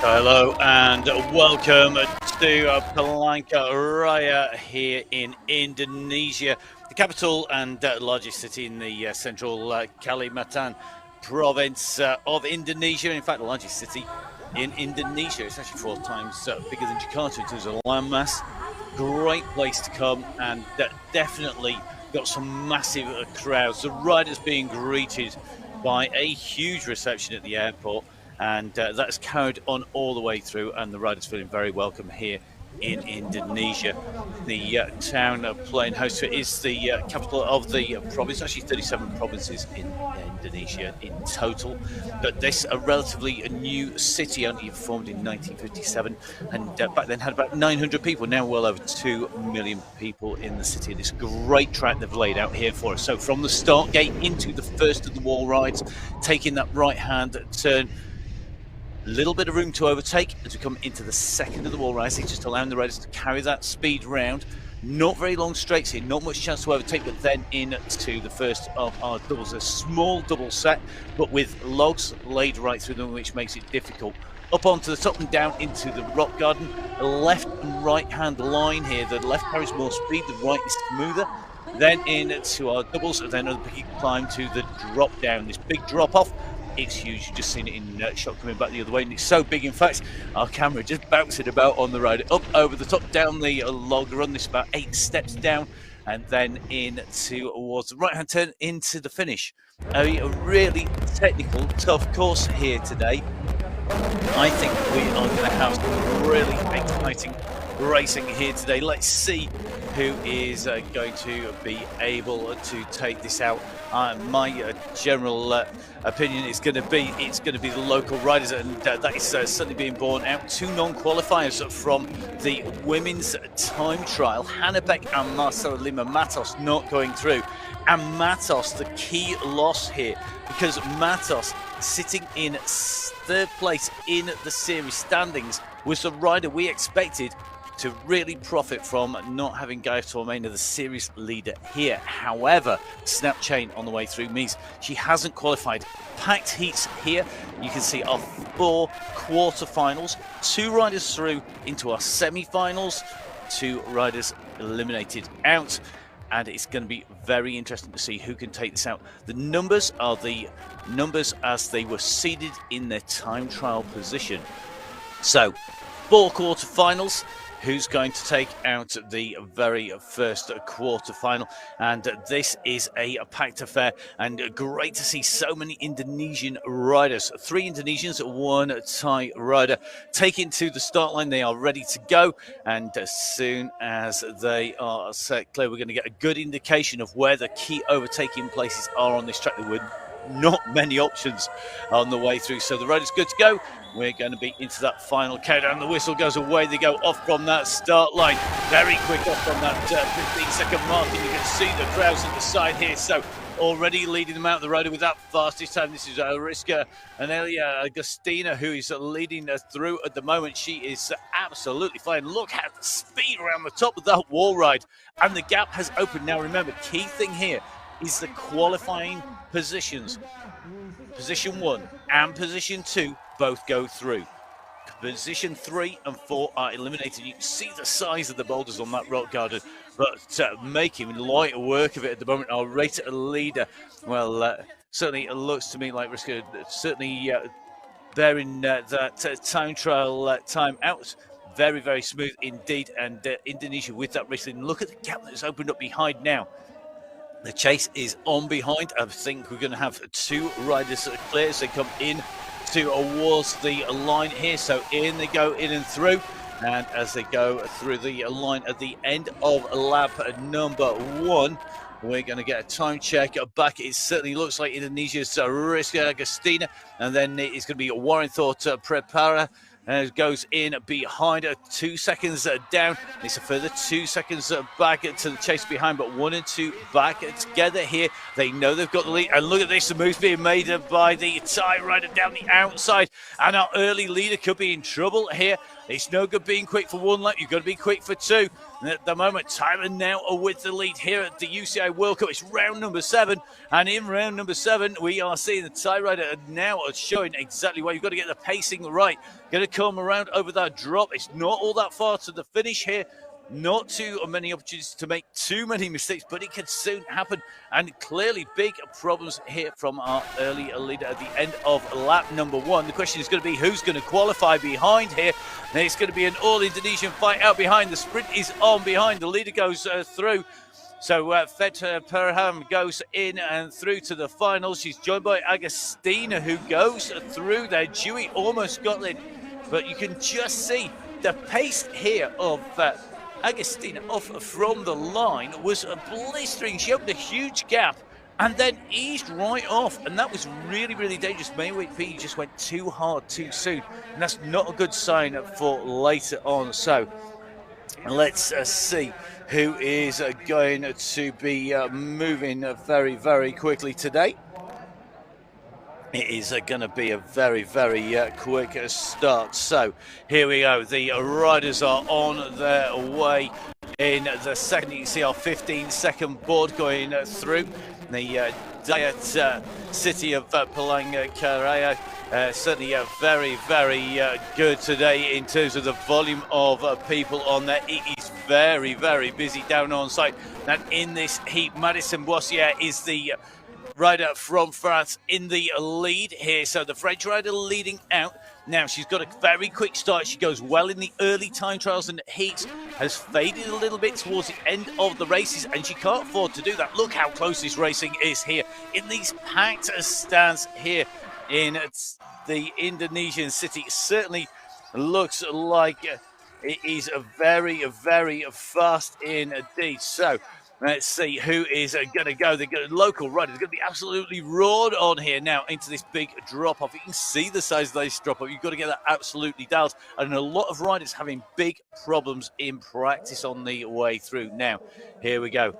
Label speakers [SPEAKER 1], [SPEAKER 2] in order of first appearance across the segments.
[SPEAKER 1] Hello and welcome to Palangkaraya here in Indonesia, the capital and largest city in the central Kalimantan province of Indonesia. In fact, the largest city in Indonesia. It's actually 4 times bigger than Jakarta in terms of landmass. Great place to come, and definitely got some massive crowds. The riders being greeted by a huge reception at the airport. And that's carried on all the way through, and the riders feeling very welcome here in Indonesia. The town of playing host to it is the capital of the province, actually 37 provinces in Indonesia in total. But this a relatively new city, only formed in 1957, and back then had about 900 people. Now well over 2 million people in the city. This great track they've laid out here for us. So from the start gate into the first of the wall rides, taking that right-hand turn. Little bit of room to overtake as we come into the second of the wall rides, just allowing the riders to carry that speed round. Not very long straights here, not much chance to overtake, but then into the first of our doubles. A small double set, but with logs laid right through them, which makes it difficult. Up onto the top and down into the rock garden. A left and right hand line here. The left carries more speed, the right is smoother. Then into our doubles, and then a big climb to the drop down. This big drop off. It's huge. You've just seen it in shot coming back the other way, and it's so big. In fact, our camera just bouncing about on the ride, up over the top, down the log run. This about 8 steps down, and then in towards the right-hand turn into the finish. A really technical, tough course here today. I think we are going to have some really exciting racing here today. Let's see who is going to be able to take this out. My general opinion is going to be the local riders, and that is certainly being borne out. 2 non-qualifiers from the women's time trial. Hannah Beck and Marcela Lima Matos not going through. And Matos, the key loss here, because Matos, sitting in 3rd place in the series standings, was the rider we expected to really profit from not having Gaia Tormena, the series leader here. However, snap chain on the way through means she hasn't qualified. Packed heats here. You can see our 4 quarterfinals. 2 riders through into our semi-finals. 2 riders eliminated out. And it's going to be very interesting to see who can take this out. The numbers are the numbers as they were seeded in their time trial position. So, 4 quarterfinals. Who's going to take out the very first quarterfinal? And this is a packed affair, and great to see so many Indonesian riders. 3 Indonesians, 1 Thai rider taking to the start line. They are ready to go, and as soon as they are set clear, we're going to get a good indication of where the key overtaking places are on this track. There were not many options on the way through, so the rider's good to go. We're going to be into that final countdown. The whistle goes away. They go off from that start line. Very quick off from that 15-second mark. And you can see the crowds at the side here. So already leading them out, the rider with that fastest time. This is Ariska and Elia Agustina, who is leading us through at the moment. She is absolutely flying. Look at the speed around the top of that wall ride. And the gap has opened. Now remember, key thing here is the qualifying positions. Position 1 and position 2 both go through. Position 3 and 4 are eliminated. You can see the size of the boulders on that rock garden, but making light work of it at the moment. Our rated leader, well, certainly it looks to me like Riska certainly bearing that time trial time out. Very, very smooth indeed, and Indonesia with that race. Look at the gap that's opened up behind now. The chase is on behind. I think we're going to have 2 riders clear as they come in towards the line here. So in they go, in and through. And as they go through the line at the end of lap number 1, we're going to get a time check back. It certainly looks like Indonesia's Rizka Agustina. And then it's going to be Warren Thought Prepara. And it goes in behind, 2 seconds down. It's a further 2 seconds back to the chase behind, but 1 and 2 back together here. They know they've got the lead. And look at this, the move's being made by the Thai rider down the outside. And our early leader could be in trouble here. It's no good being quick for one lap. You've got to be quick for two. And at the moment, Thailand now are with the lead here at the UCI World Cup. It's round number 7. And in round number 7, we are seeing the Thai rider now showing exactly why you've got to get the pacing right. Going to come around over that drop. It's not all that far to the finish here. Not too many opportunities to make too many mistakes, but it can soon happen. And clearly big problems here from our early leader at the end of lap number 1. The question is going to be who's going to qualify behind here. And it's going to be an all-Indonesian fight out behind. The sprint is on behind. The leader goes through. So Fet Perham goes in and through to the finals. She's joined by Agustina, who goes through there. Dewey almost got in, but you can just see the pace here of Agustina off from the line was blistering. She opened a huge gap and then eased right off, and that was really, really dangerous. Mayweight P just went too hard too soon, and that's not a good sign for later on. So let's see who is going to be moving very, very quickly today. It is going to be a very, very quick start. So here we go. The riders are on their way in the second. You can see our 15-second board going through the Diet city of Palangkaraya. Certainly very, very good today in terms of the volume of people on there. It is very, very busy down on site. And in this heat, Madison Boissier is the rider from France in the lead here. So the French rider leading out. Now she's got a very quick start. She goes well in the early time trials and heats, has faded a little bit towards the end of the races, and she can't afford to do that. Look how close this racing is here in these packed stands here in the Indonesian city. It certainly looks like it is a very, very fast indeed. So let's see who is going to go. The local riders are going to be absolutely roared on here now into this big drop-off. You can see the size of this drop-off. You've got to get that absolutely dialed. And a lot of riders having big problems in practice on the way through. Now, here we go.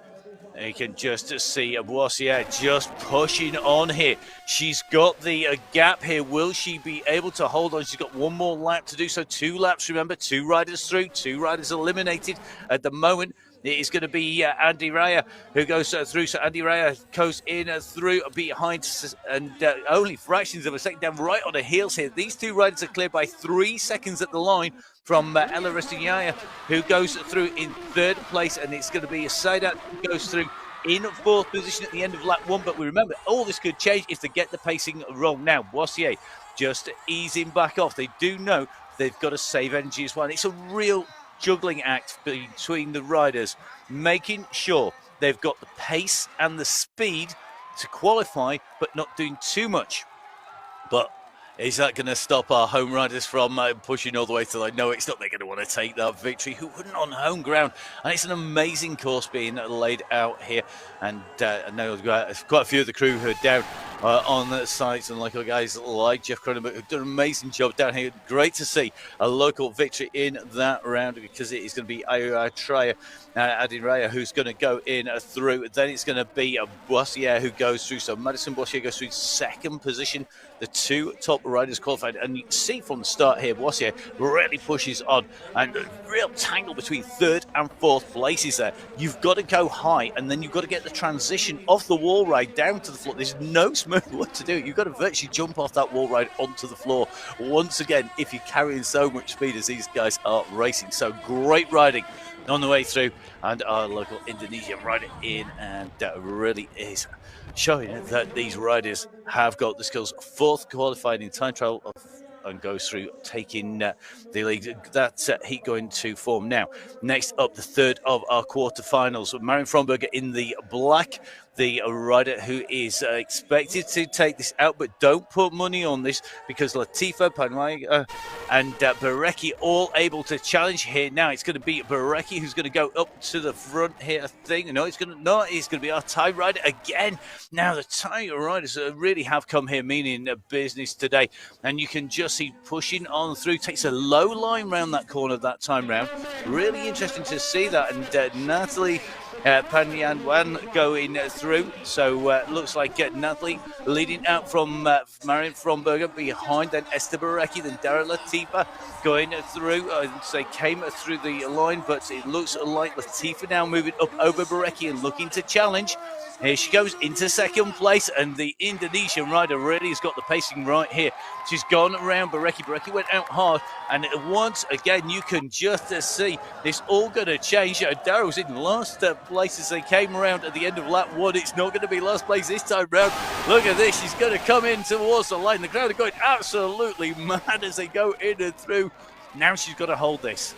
[SPEAKER 1] You can just see Boissier just pushing on here. She's got the gap here. Will she be able to hold on? She's got one more lap to do. So 2 laps, remember, 2 riders through, 2 riders eliminated at the moment. It is going to be Andy Raya who goes through. So Andy Raya goes in through behind and only fractions of a second down right on the heels here. These 2 riders are cleared by 3 seconds at the line from Ella Restignaya, who goes through in 3rd place. And it's going to be Saidat who goes through in 4th position at the end of lap 1. But we remember, all this could change if they get the pacing wrong. Now, Boissier just easing back off. They do know they've got to save energy as well. And it's a real juggling act between the riders, making sure they've got the pace and the speed to qualify, but not doing too much. But is that going to stop our home riders from pushing all the way to the line? No, it's not. They're going to want to take that victory. Who wouldn't on home ground? And it's an amazing course being laid out here. And I know quite a few of the crew who are down on the sites, and like guys like Jeff Cronenberg, who've done an amazing job down here. Great to see a local victory in that round, because it is going to be Adin Raya who's going to go in through. Then it's going to be Boissier who goes through. So Madison Boissier goes through 2nd position. The 2 top riders qualified, and you can see from the start here, Boissier really pushes on, and a real tangle between 3rd and 4th places there. You've got to go high, and then you've got to get the transition off the wall ride down to the floor. There's no smooth way to do it. You've got to virtually jump off that wall ride onto the floor once again if you're carrying so much speed as these guys are racing. So great riding on the way through, and our local Indonesian rider in, and really is showing that these riders have got the skills. 4th qualified in time trial and goes through, taking the lead. That's heat going to form now. Next up, the 3rd of our quarterfinals. Marion Fromberger in the black, the rider who is expected to take this out, but don't put money on this, because Latifa, Panwai, and Barecki all able to challenge here. Now it's going to be Barecki who's going to go up to the front here, I think. No, it's going to be our Thai rider again. Now the Thai riders really have come here meaning business today, and you can just see pushing on through. Takes a low line round that corner that time round. Really interesting to see that. And Natalie Panyan going through. So looks like Natalie leading out from Marion Fromberger behind, then Esther Barecki, then Dara Latifa going through. They came through the line, but it looks like Latifa now moving up over Barecki and looking to challenge. Here she goes into second place, and the Indonesian rider really has got the pacing right here. She's gone around Barecki. Barecki went out hard, and once again, you can just see this all going to change. Dara was in last place as they came around at the end of lap 1. It's not going to be last place this time round. Look at this. She's going to come in towards the line. The crowd are going absolutely mad as they go in and through. Now she's got to hold this.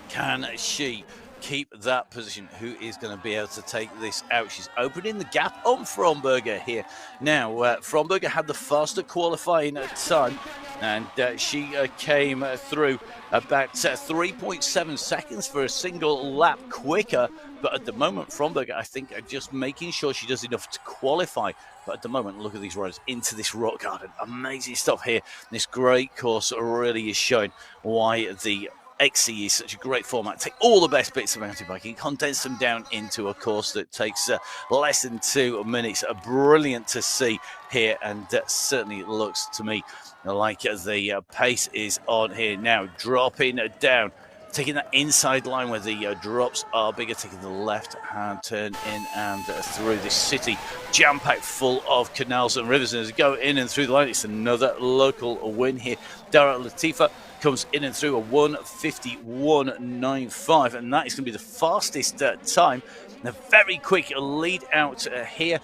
[SPEAKER 1] Can she keep that position? Who is going to be able to take this out? She's opening the gap on Fromberger here. Now, Fromberger had the faster qualifying time, and she came through about 3.7 seconds for a single lap quicker. But at the moment, Fromberger, I think, are just making sure she does enough to qualify. But at the moment, look at these riders into this rock garden. Amazing stuff here. This great course really is showing why the XC is such a great format. Take all the best bits of mountain biking, condense them down into a course that takes less than 2 minutes. Brilliant to see here, and certainly it looks to me like the pace is on here now. Dropping down, taking that inside line where the drops are bigger, taking the left-hand turn in and through this city, jam-packed full of canals and rivers. And as they go in and through the line, it's another local win here. Dara Latifa comes in and through a 1:51.95, and that is going to be the fastest time. A very quick lead out here.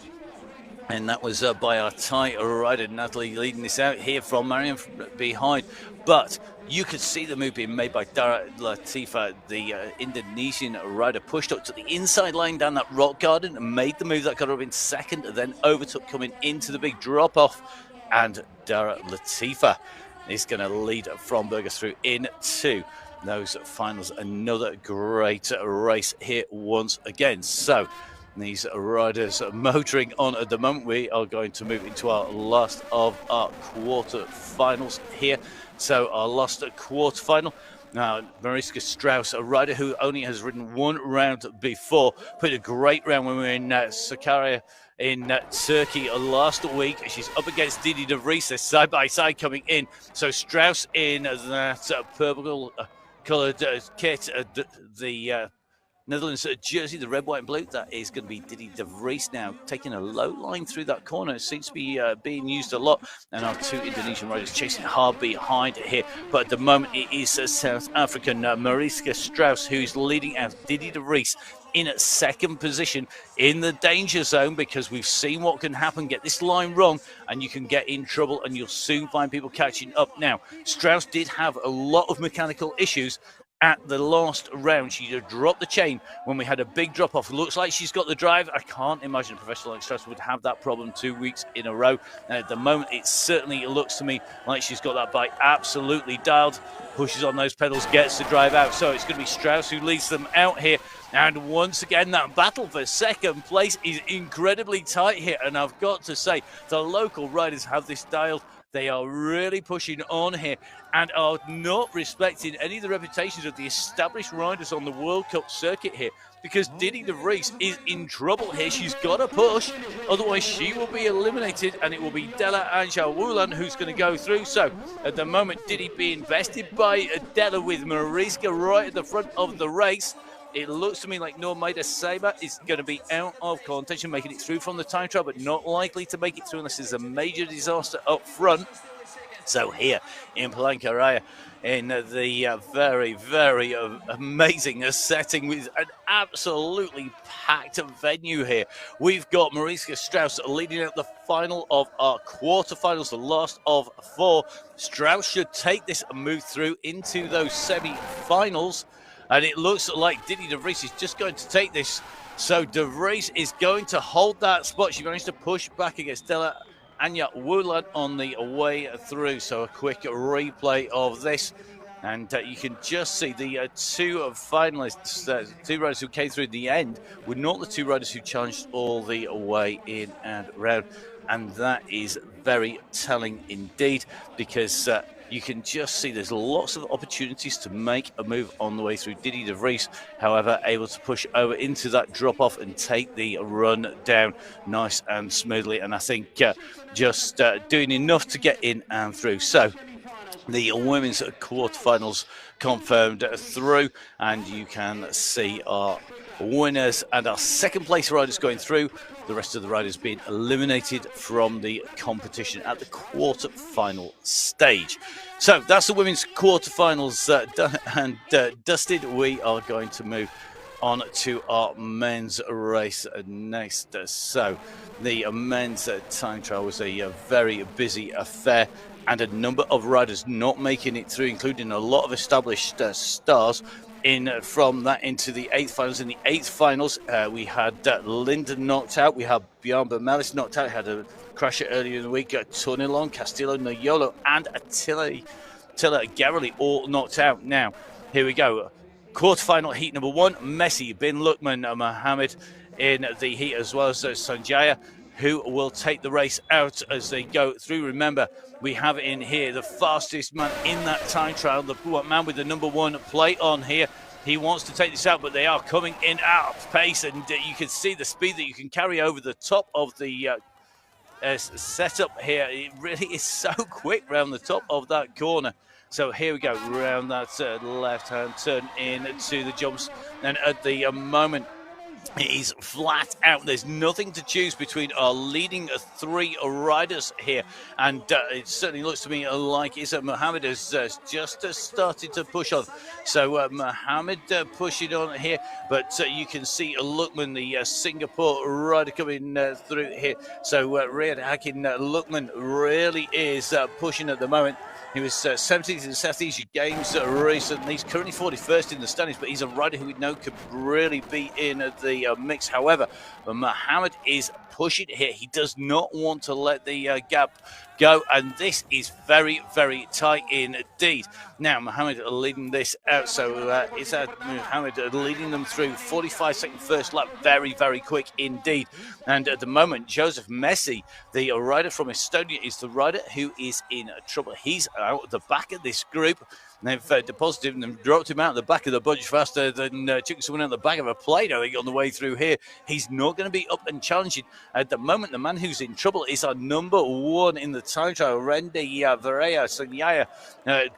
[SPEAKER 1] And that was by our Thai rider, Natalie, leading this out here from Mariam behind. But you could see the move being made by Dara Latifa, the Indonesian rider, pushed up to the inside line down that rock garden and made the move that got her in second, and then overtook coming into the big drop-off. And Dara Latifa is going to lead Fromberger through into those finals. Another great race here once again. So these riders are motoring on at the moment. We are going to move into our last of our quarter-finals here. So our last quarter-final. Now, Mariska Strauss, a rider who only has ridden one round before, put a great round when we were in Sakarya in Turkey last week. She's up against Didi de Vries. They're side by side coming in. So Strauss in that purple coloured kit, the Netherlands jersey, the red, white, and blue. That is going to be Didi de Vries now, taking a low line through that corner. It seems to be being used a lot, and our two Indonesian riders chasing hard behind here. But at the moment, it is South African Mariska Strauss who's leading out. Didi de Vries in at second position in the danger zone, because we've seen what can happen. Get this line wrong and you can get in trouble, and you'll soon find people catching up. Now, Strauss did have a lot of mechanical issues at the last round. She dropped the chain when we had a big drop off. Looks like she's got the drive. I can't imagine a professional like Strauss would have that problem 2 weeks in a row. And at the moment, it certainly looks to me like she's got that bike absolutely dialed. Pushes on those pedals, gets the drive out. So it's going to be Strauss who leads them out here. And once again, that battle for second place is incredibly tight here. And I've got to say, the local riders have this dialed. They are really pushing on here and are not respecting any of the reputations of the established riders on the World Cup circuit here, because Didi de Vries is in trouble here. She's got to push, otherwise she will be eliminated, and it will be Della Anjawulan who's going to go through. So at the moment, Didi being bested by Della with Mariska right at the front of the race. It looks to me like Normaida Saber is going to be out of contention, making it through from the time trial, but not likely to make it through unless there's a major disaster up front. So here in Palangkaraya, in the very, very amazing setting with an absolutely packed venue here, we've got Mariska Strauss leading out the final of our quarterfinals, the last of 4. Strauss should take this and move through into those semi-finals. And it looks like Didi de Vries is just going to take this. So de Vries is going to hold that spot. She managed to push back against Della Anjawulan on the way through. So a quick replay of this. And you can just see the two finalists, two riders who came through the end, were not the two riders who challenged all the way in and round. And that is very telling indeed, because you can just see there's lots of opportunities to make a move on the way through. Didi de Vries, however, able to push over into that drop-off and take the run down nice and smoothly. And I think just doing enough to get in and through. So the women's quarterfinals confirmed through, and you can see our winners and our second place riders going through. The rest of the riders being eliminated from the competition at the quarterfinal stage. So that's the women's quarterfinals done and dusted. We are going to move on to our men's race next. So the men's time trial was a very busy affair, and a number of riders not making it through, including a lot of established stars in from that into the eighth finals. In the eighth finals, we had Linden knocked out, we had Bjorn Bermelis knocked out, had a crasher earlier in the week, Tornilon, Castillo, Noyolo, and Attila Garrelli all knocked out. Now, here we go. Quarterfinal heat number one, Messi, Bin Lukman, Mohammed in the heat, as well as Sanjaya, who will take the race out as they go through. Remember, we have in here the fastest man in that time trial, the man with the number one plate on here. He wants to take this out, but they are coming in at pace, and you can see the speed that you can carry over the top of the setup here. It really is so quick round the top of that corner. So here we go, round that left-hand turn into the jumps, and at the moment, it is flat out. There's nothing to choose between our leading three riders here. And it certainly looks to me like Mohammed has just started to push on. So Mohammed pushing on here. But you can see Lukman, the Singapore rider, coming through here. So Riyad Hakim Lukman really is pushing at the moment. He was 17th in the South Asia Games recently. He's currently 41st in the standings, but he's a rider who we know could really be in the mix. However, Mohammed is pushing here. He does not want to let the gap go, and this is very, very tight indeed. Now, Mohammed leading this out, so it's Mohammed leading them through 45-second first lap, very, very quick indeed. And at the moment, Joseph Messi, the rider from Estonia, is the rider who is in trouble. He's out at the back of this group. They've deposited him and dropped him out of the back of the bunch faster than took someone out the back of a plane, I think, on the way through here. He's not going to be up and challenging. At the moment, the man who's in trouble is our number one in the time trial, Randy Varela Sanyaya.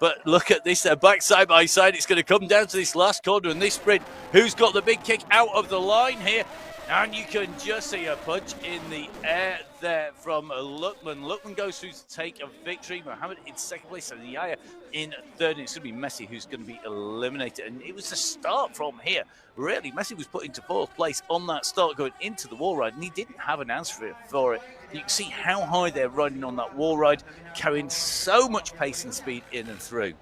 [SPEAKER 1] But look at this, back side by side. It's going to come down to this last corner and this sprint. Who's got the big kick out of the line here? And you can just see a punch in the air there from Lukman. Lukman goes through to take a victory. Mohammed in second place, and Yaya in third. And it's going to be Messi who's going to be eliminated. And it was the start from here. Really, Messi was put into fourth place on that start going into the wall ride, and he didn't have an answer for it. You can see how high they're riding on that wall ride, carrying so much pace and speed in and through.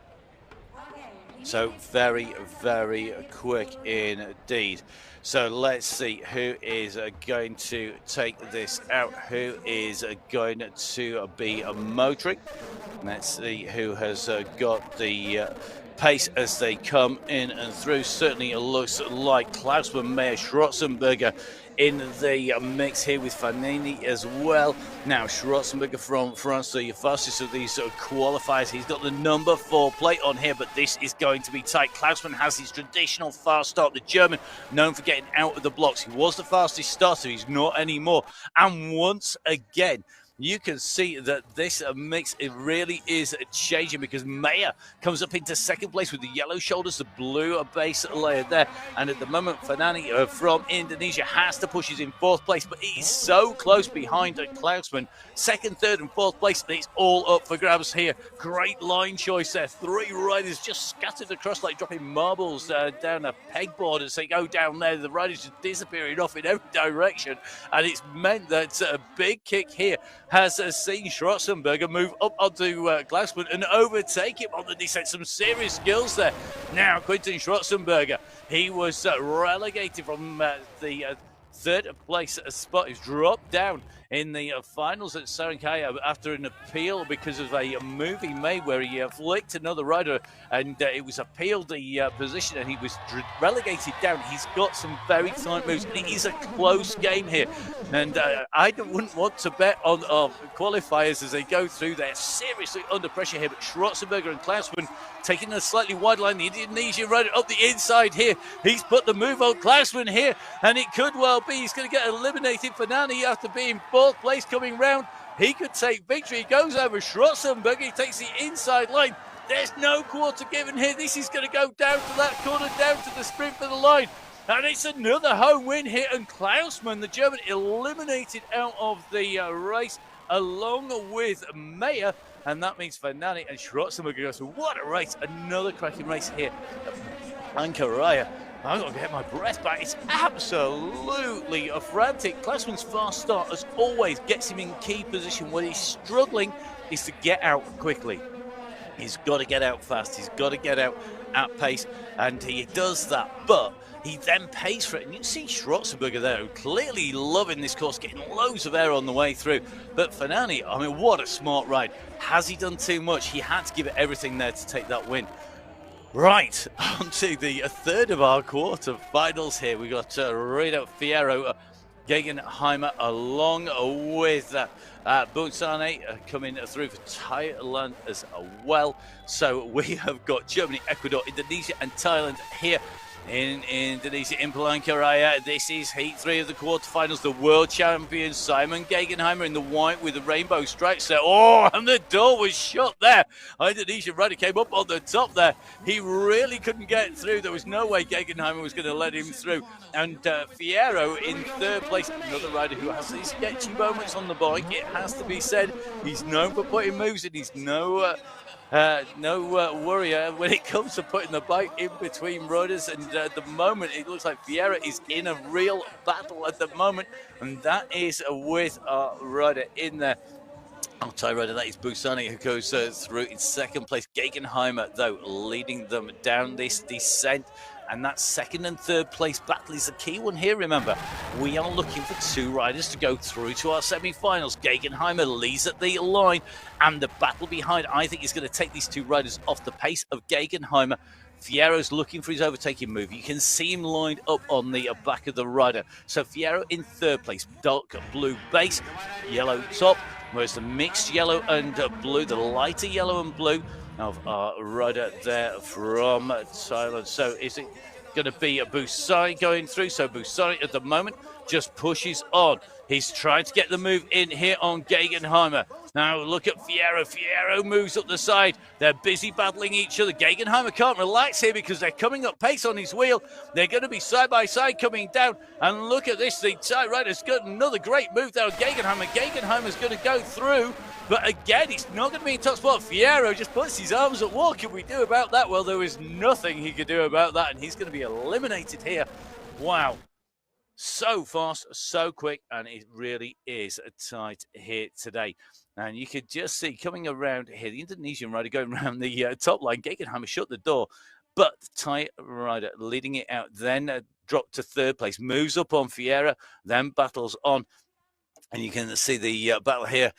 [SPEAKER 1] So very, very quick indeed. So let's see who is going to take this out, who is going to be motoring. Let's see who has got the pace as they come in and through. Certainly it looks like Klausmann, Meyer, Schwarzenberger in the mix here with Fanini as well. Now, Schwarzenberger from France, the fastest of these qualifiers. He's got the number 4 plate on here, but this is going to be tight. Klausmann has his traditional fast start. The German, known for getting out of the blocks. He was the fastest starter. He's not anymore. And once again, you can see that this mix, it really is changing, because Meyer comes up into second place with the yellow shoulders, the blue base layer there. And at the moment, Fanani from Indonesia has to push. He's in fourth place, but he's so close behind Klausmann. Second, third, and fourth place, and it's all up for grabs here. Great line choice there. 3 riders just scattered across like dropping marbles down a pegboard as they go down there. The riders just disappearing off in every direction, and it's meant that a big kick here has seen Schwarzenberger move up onto Klausmann and overtake him on the descent. Some serious skills there. Now, Quinten Schwarzenberger, he was relegated from the third place spot. He's dropped down in the finals at Palangkaraya after an appeal because of a move he made where he flicked another rider, and it was appealed the position, and he was relegated down. He's got some very tight moves, and it is a close game here, and I wouldn't want to bet on qualifiers as they go through. They're seriously under pressure here, but Schwarzenberger and Klausman taking a slightly wide line. The Indonesian rider up the inside here. He's put the move on Klausman here, and it could well be he's going to get eliminated. Fernani, after being fourth place coming round, he could take victory. He goes over Schwarzenberger. He takes the inside line. There's no quarter given here. This is going to go down to that corner, down to the sprint for the line. And it's another home win here. And Klausman, the German, eliminated out of the race along with Meyer. And that means Fernani and Schwarzenberger goes, what a race. Another cracking race here at Palangkaraya. I've got to get my breath back. It's absolutely frantic. Klausman's fast start, as always, gets him in key position. When he's struggling is to get out quickly. He's got to get out fast. He's got to get out at pace, and he does that. But he then pays for it. And you can see Schwarzenberger there, clearly loving this course, getting loads of air on the way through. But Fernani, I mean, what a smart ride. Has he done too much? He had to give it everything there to take that win. Right, on to the third of our quarter-finals here. We got Rino Fierro, Gegenheimer, along with Bunsane coming through for Thailand as well. So we have got Germany, Ecuador, Indonesia, and Thailand here in Indonesia, in Palangkaraya. This is Heat 3 of the quarterfinals. The world champion Simon Gegenheimer in the white with the rainbow stripes there. Oh, and the door was shut there. Indonesian rider came up on the top there. He really couldn't get through. There was no way Gegenheimer was going to let him through. And Fierro in third place, another rider who has these sketchy moments on the bike. It has to be said, he's known for putting moves in. He's no worrier when it comes to putting the bike in between riders, and at the moment it looks like Vieira is in a real battle at the moment, and that is with our rider in there. Our Thai rider, that is Busani, who goes through in second place. Gegenheimer, though, leading them down this descent. And that second and third place battle is the key one here, remember. We are looking for two riders to go through to our semi-finals. Gegenheimer leads at the line, and the battle behind, I think, is going to take these two riders off the pace of Gegenheimer. Fierro's looking for his overtaking move. You can see him lined up on the back of the rider. So Fierro in third place, dark blue base, yellow top, whereas the mixed yellow and blue, the lighter yellow and blue of our rider there from Thailand. So is it going to be a Busai going through? So Busai at the moment just pushes on. He's trying to get the move in here on Gegenheimer. Now look at Fierro. Fierro moves up the side. They're busy battling each other. Gegenheimer can't relax here because they're coming up pace on his wheel. They're going to be side by side coming down. And look at this. The Thai rider's got another great move there on Gegenheimer. Gegenheimer's going to go through. But again, it's not going to be in top spot. Fierro just puts his arms up. What can we do about that? Well, there is nothing he could do about that. And he's going to be eliminated here. Wow. So fast, so quick, and it really is tight here today. And you could just see coming around here, the Indonesian rider going around the top line. Gegenheimer shut the door, but the Thai rider leading it out, then dropped to third place, moves up on Fierro, then battles on. And you can see the battle here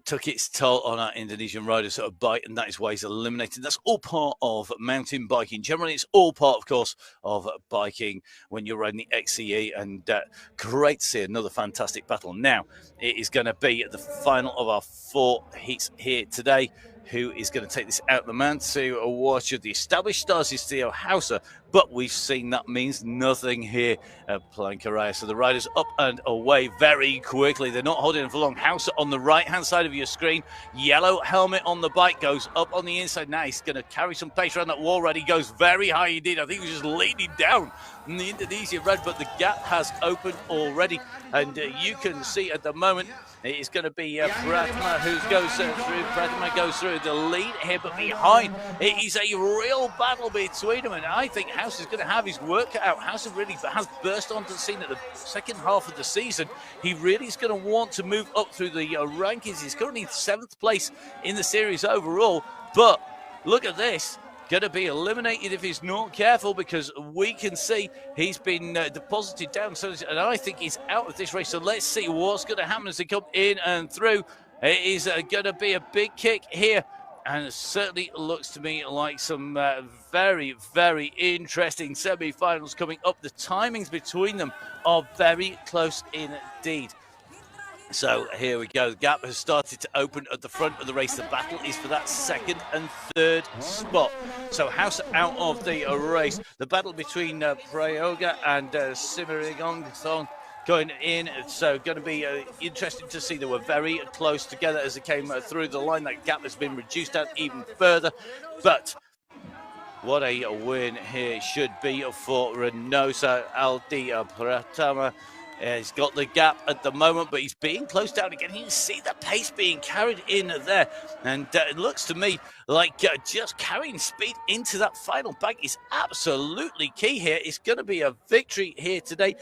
[SPEAKER 1] took its toll on our Indonesian rider sort of bike, and that is why he's eliminated. That's all part of mountain biking. Generally, it's all part, of course, of biking when you're riding the XCE. And great to see another fantastic battle. Now, it is going to be the final of our 4 heats here today. Who is going to take this out the man to watch the established stars is Theo Hauser, but we've seen that means nothing here at Palangkaraya. So the riders up and away very quickly. They're not holding it for long. Hauser on the right-hand side of your screen. Yellow helmet on the bike, goes up on the inside. Now he's going to carry some pace around that wall ride. He goes very high indeed. I think he was just leaning down in the Indonesian red, but the gap has opened already. And you can see at the moment, it is going to be Pratama who goes through. Pratama goes through the lead here, but behind it is a real battle between them. And I think House is going to have his work cut out. House really has burst onto the scene at the second half of the season. He really is going to want to move up through the rankings. He's currently in 7th place in the series overall. But look at this. going to be eliminated if he's not careful, because we can see he's been deposited down. So, and I think he's out of this race. So let's see what's going to happen as they come in and through. It is going to be a big kick here. And it certainly looks to me like some very, very interesting semi-finals coming up. The timings between them are very close indeed. So here we go. The gap has started to open at the front of the race. The battle is for that second and third spot. So House out of the race. The battle between Prayoga and Simarigong going in. So going to be interesting to see. They were very close together as they came through the line. That gap has been reduced out even further. But what a win here should be for Reynosa Aldi Pratama. He's got the gap at the moment, but he's being closed down again. You can see the pace being carried in there. And it looks to me like just carrying speed into that final bank is absolutely key here. It's going to be a victory here today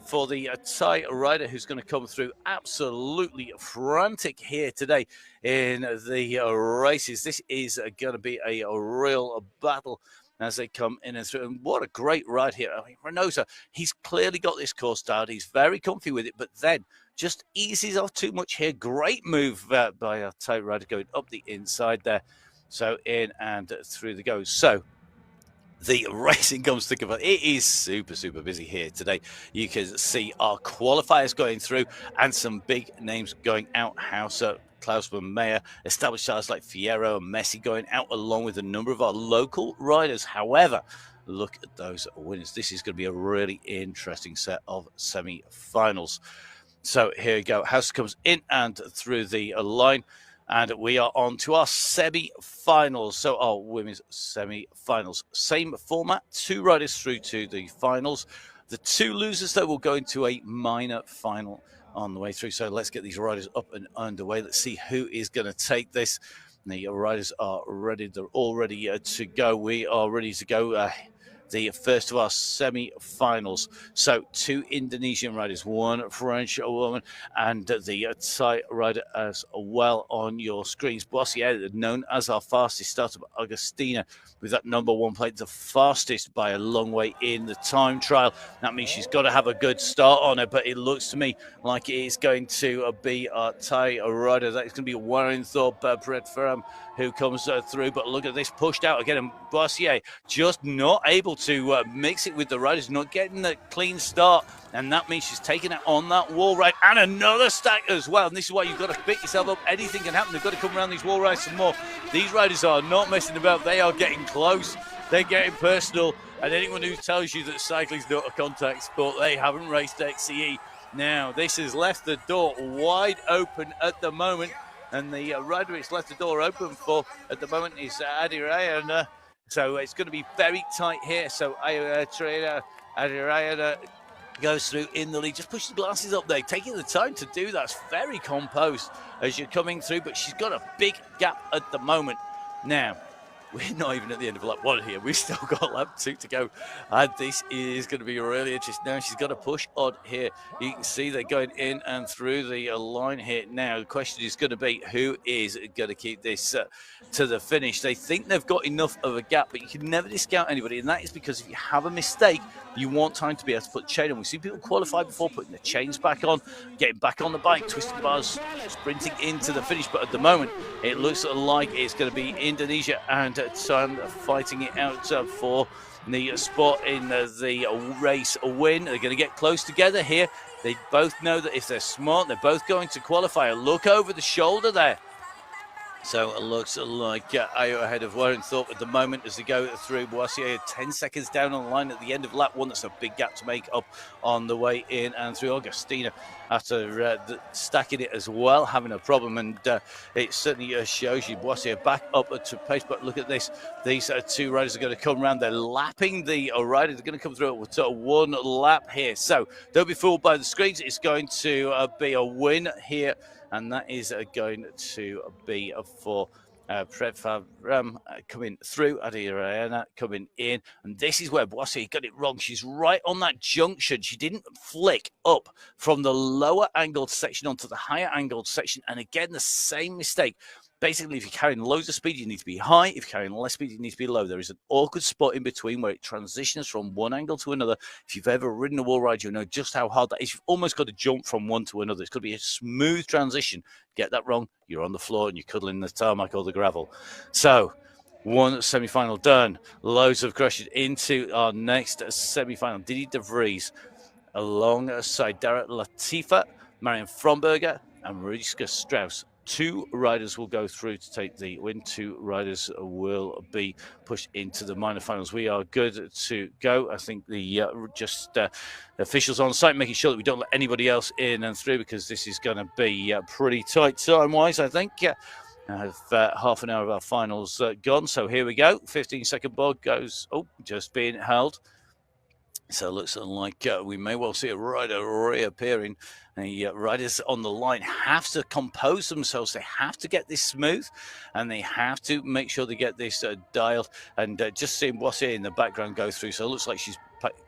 [SPEAKER 1] for the Thai rider, who's going to come through absolutely frantic here today in the races. This is going to be a real battle as they come in and through. And what a great ride here. I mean, Reynosa, he's clearly got this course started. He's very comfy with it, but then just eases off too much here. Great move by our Thai rider going up the inside there. So in and through the goes. So the racing comes to think about it is super, super busy here today. You can see our qualifiers going through and some big names going out. House Klausman Mayer, established stars like Fierro and Messi going out, along with a number of our local riders. However, look at those winners. This is going to be a really interesting set of semi-finals. So here we go. House comes in and through the line. And we are on to our semi-finals. So our women's semi-finals. Same format, 2 riders through to the finals. The 2 losers, though, will go into a minor final on the way through. So let's get these riders up and underway. Let's see who is going to take this. The riders are ready. They're all ready to go. We are ready to go. The first of our semi-finals. So 2 Indonesian riders, 1 French woman, and the Thai rider as well on your screens. Boissier, known as our fastest starter, Augustina, with that number 1 plate, the fastest by a long way in the time trial. That means she's got to have a good start on her, but it looks to me like it is going to be our Thai rider. That is going to be Warren Thorpe, Brett Ferram, who comes through. But look at this, pushed out again, and Boissier just not able to mix it with the riders, not getting the clean start, and that means she's taking it on that wall ride, and another stack as well. And this is why you've got to pick yourself up. Anything can happen. They've got to come around these wall rides some more. These riders are not messing about. They are getting close. They're getting personal, and anyone who tells you that cycling's not a contact sport, they haven't raced XCE. Now, this has left the door wide open at the moment, and the rider it's left the door open for at the moment is Adirayana. So it's going to be very tight here. So Adirayana goes through in the lead. Just push the glasses up there, taking the time to do that. It's very composed as you're coming through, but she's got a big gap at the moment. Now, we're not even at the end of lap 1 here. We've still got lap 2 to go. And this is going to be really interesting. Now she's got a push on here. You can see they're going in and through the line here. Now the question is going to be, who is going to keep this to the finish? They think they've got enough of a gap, but you can never discount anybody. And that is because if you have a mistake, you want time to be able to put chain on. We see people qualify before putting the chains back on, getting back on the bike, twisting bars, sprinting into the finish. But at the moment, it looks like it's going to be Indonesia and Thailand fighting it out for the spot in the race win. They're going to get close together here. They both know that if they're smart, they're both going to qualify. A look over the shoulder there. So it looks like Ayo ahead of Warren Thorpe at the moment as they go through. Boissier 10 seconds down on the line at the end of lap 1. That's a big gap to make up on the way in and through. Augustina, after stacking it as well, having a problem. And it certainly shows you Boissier back up to pace. But look at this. These 2 riders are going to come around. They're lapping the rider. They're going to come through with 1 lap here. So don't be fooled by the screens. It's going to be a win here. And that is going to be for Predfavram coming through, Adirayana coming in. And this is where Boissier got it wrong. She's right on that junction. She didn't flick up from the lower angled section onto the higher angled section. And again, the same mistake Basically, if you're carrying loads of speed, you need to be high. If you're carrying less speed, you need to be low. There is an awkward spot in between where it transitions from one angle to another. If you've ever ridden a wall ride, you know just how hard that is. You've almost got to jump from one to another. It's got to be a smooth transition. Get that wrong, you're on the floor and you're cuddling the tarmac or the gravel. So, one semi-final done. Loads of crashes into our next semi-final. Didi de Vries alongside Dara Latifa, Marion Fromberger, and Mariska Strauss. 2 riders will go through to take the win. 2 riders will be pushed into the minor finals. We are good to go. I think the officials on site making sure that we don't let anybody else in and through, because this is going to be pretty tight time-wise, I think. I have half an hour of our finals gone, so here we go. 15-second board goes, just being held. So it looks like we may well see a rider reappearing. The riders on the line have to compose themselves. They have to get this smooth, and they have to make sure they get this dialed. And just seeing what's here in the background go through. So it looks like she's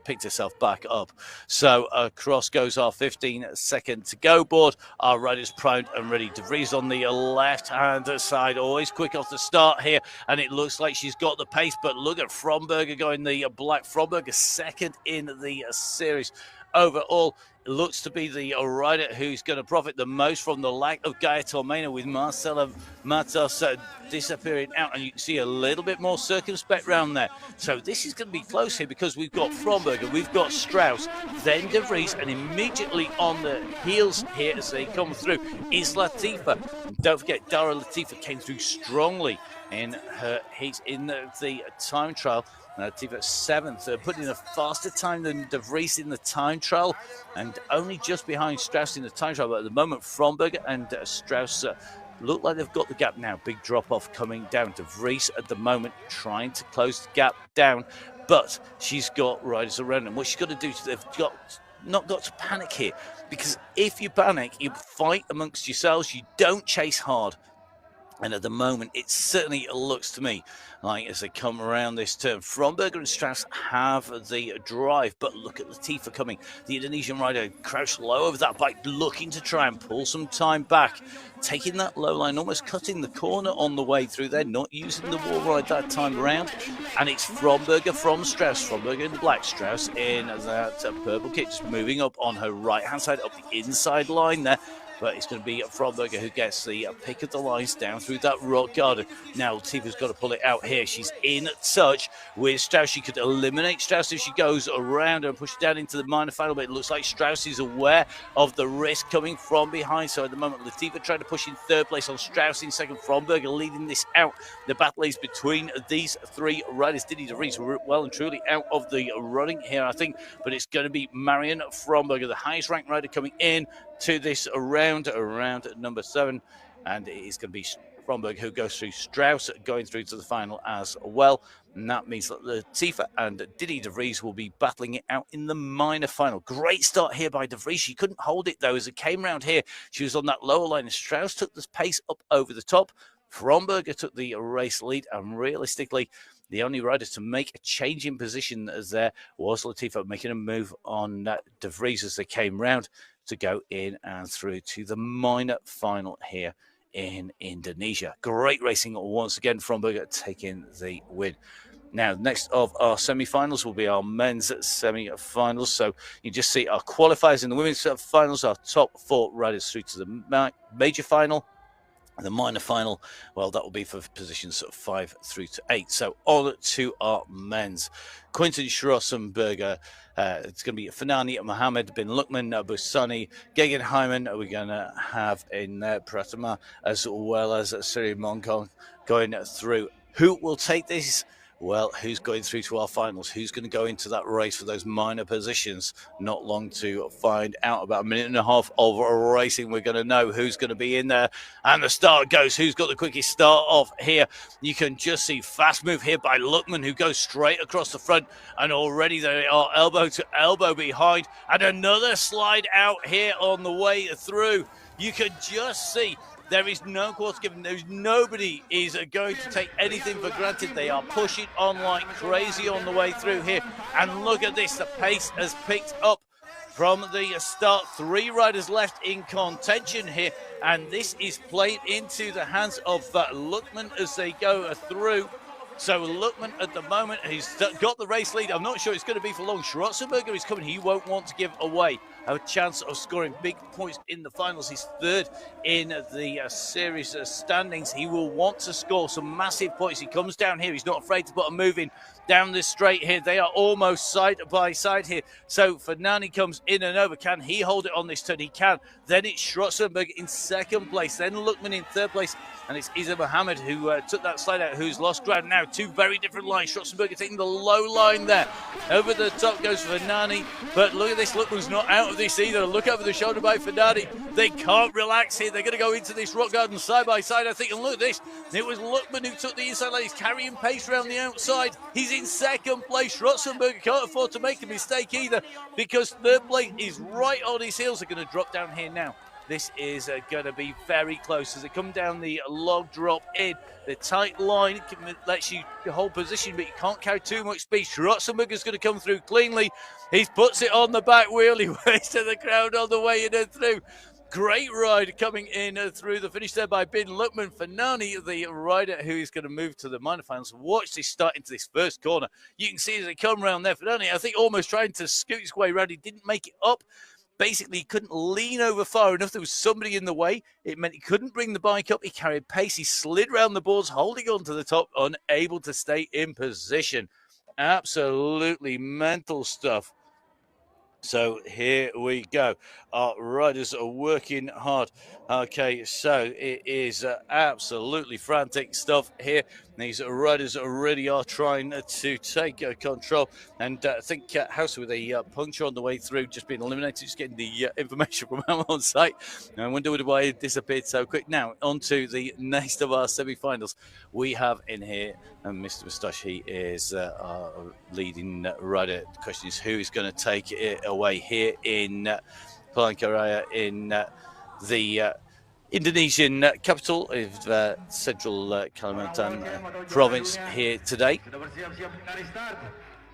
[SPEAKER 1] picked herself back up. So across goes our 15-second to go board. Our riders primed and ready. De Vries on the left-hand side, always quick off the start here, and it looks like she's got the pace. But look at Fromberger going the black. Fromberger second in the series. Overall, it looks to be the rider who's going to profit the most from the lack of Gaia Tormena, with Marcela Matos disappearing out, and you can see a little bit more circumspect round there. So this is going to be close here, because we've got Fromberger, we've got Strauss, then De Vries, and immediately on the heels here as they come through is Latifa. And don't forget, Dara Latifa came through strongly in her heat in the time trial. Latifa 7th, putting in a faster time than De Vries in the time trial, and only just behind Strauss in the time trial. But at the moment, Fromberger and Strauss look like they've got the gap now. Big drop-off coming down. De Vries at the moment trying to close the gap down, but she's got riders around, and what she's got to do is they've not got to panic here, because if you panic, you fight amongst yourselves, you don't chase hard. And at the moment, it certainly looks to me like, as they come around this turn, Fromberger and Strauss have the drive. But look at Latifa coming. The Indonesian rider crouched low over that bike, looking to try and pull some time back. Taking that low line, almost cutting the corner on the way through there, not using the wall ride that time around. And it's Fromberger from Strauss. Fromberger in black, Strauss in that purple kit, just moving up on her right-hand side, up the inside line there. But it's going to be Fromberger who gets the pick of the lines down through that rock garden. Now Latifa's got to pull it out here. She's in touch with Strauss. She could eliminate Strauss if she goes around and push it down into the minor final, but it looks like Strauss is aware of the risk coming from behind. So at the moment, Latifa trying to push in 3rd place on Strauss in 2nd. Fromberger leading this out. The battle is between these 3 riders. Didi de Vries well and truly out of the running here, I think, but it's going to be Marion Fromberger, the highest ranked rider, coming in to this round number 7, and it is going to be Fromberger who goes through. Strauss going through to the final as well, and that means that Latifa and Didi de Vries will be battling it out in the minor final. Great start here by de Vries. She couldn't hold it though as it came round here. She was on that lower line, and Strauss took this pace up over the top. Fromberger took the race lead, and realistically, the only rider to make a change in position as there was Latifa, making a move on de Vries as they came round to go in and through to the minor final here in Indonesia. Great racing once again. Fromberger taking the win. Now, next of our semi-finals will be our men's semi-finals. So you just see our qualifiers in the women's finals, our top 4 riders through to the major final. The minor final, well, that will be for positions 5 through to 8. So on to our men's. Quinten Schrossenberger, it's going to be Fanani, Mohammed bin Lukman, Busani, Gegenheimen. We're going to have in there Pratama, as well as Siri Monkong going through. Who will take this? Well, who's going through to our finals? Who's going to go into that race for those minor positions? Not long to find out. About a minute and a half of racing. We're going to know who's going to be in there. And the start goes. Who's got the quickest start off here? You can just see fast move here by Lukman, who goes straight across the front. And already they are elbow to elbow behind. And another slide out here on the way through. You can just see there is no quarter given. There's nobody is going to take anything for granted. They are pushing on like crazy on the way through here. And look at this. The pace has picked up from the start. 3 riders left in contention here, and this is played into the hands of Luckman as they go through. So Luckman at the moment, he's got the race lead. I'm not sure it's going to be for long. Schwarzenberger is coming. He won't want to give away a chance of scoring big points in the finals. He's third in the series standings. He will want to score some massive points. He comes down here. He's not afraid to put a move in down this straight here. They are almost side by side here. So Fernani comes in and over. Can he hold it on this turn? He can. Then it's Schwarzenberger in second place. Then Luckman in third place. And it's Isa Mohammed who took that slide out, who's lost ground now. 2 very different lines. Schwarzenberger taking the low line there. Over the top goes Fernani. But look at this. Luckman's not out of this either. Look over the shoulder by Fernani. They can't relax here. They're going to go into this rock garden side by side, I think. And look at this. It was Luckman who took the inside line. He's carrying pace around the outside. He's in second place. Schwarzenberger can't afford to make a mistake either, because third place is right on his heels. They're going to drop down here now. This is going to be very close as they come down the log drop in. The tight line lets you hold position, but you can't carry too much speed. Schwarzenberger's going to come through cleanly. He puts it on the back wheel. He waits to the crowd on the way in and through. Great ride coming in through the finish there by Bin Luckman. Fernani, the rider who is going to move to the minor finals. Watch this start into this first corner. You can see as they come around there. Fernani, I think, almost trying to scoot his way around. He didn't make it up. Basically, he couldn't lean over far enough. There was somebody in the way. It meant he couldn't bring the bike up. He carried pace. He slid around the boards, holding on to the top, unable to stay in position. Absolutely mental stuff. So here we go. Our riders are working hard. Okay, so it is absolutely frantic stuff here. These riders already are trying to take control. And I think House with a puncture on the way through, just being eliminated, just getting the information from him on site. I wonder why it disappeared so quick. Now, on to the next of our semi-finals. We have in here Mr. Moustache. He is our leading rider. The question is, who is going to take it away here in Palangkaraya in the Indonesian capital of central Kalimantan province here today.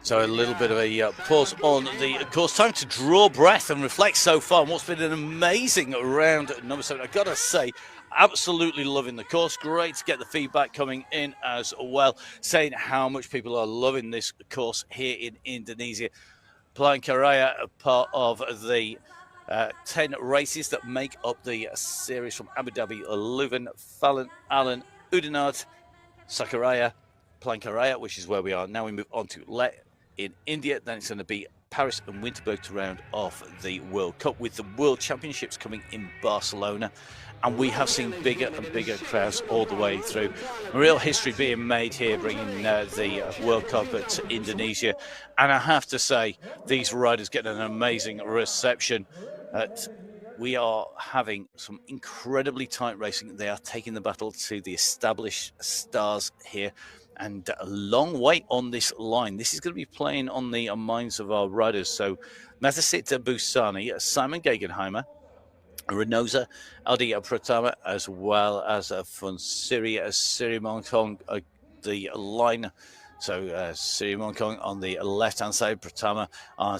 [SPEAKER 1] So a little bit of a pause on the course. Time to draw breath and reflect so far on what's been an amazing round number 7. I've got to say, absolutely loving the course. Great to get the feedback coming in as well, saying how much people are loving this course here in Indonesia. Palangkaraya, part of the 10 races that make up the series from Abu Dhabi, Leuven, Fallon, Allen, Udenad, Sakaraya, Palangkaraya, which is where we are. Now we move on to Leh in India. Then it's going to be Paris and Winterberg to round off the World Cup, with the World Championships coming in Barcelona. And we have seen bigger and bigger crowds all the way through. Real history being made here, bringing the World Cup to Indonesia. And I have to say, these riders get an amazing reception. We are having some incredibly tight racing. They are taking the battle to the established stars here. And a long wait on this line. This is going to be playing on the minds of our riders. So Mathasit Busani, Simon Gegenheimer, Renoza, Aldi Pratama, as well as Funsiri Sirimongkong, the line. So Sirimongkong on the left-hand side, Pratama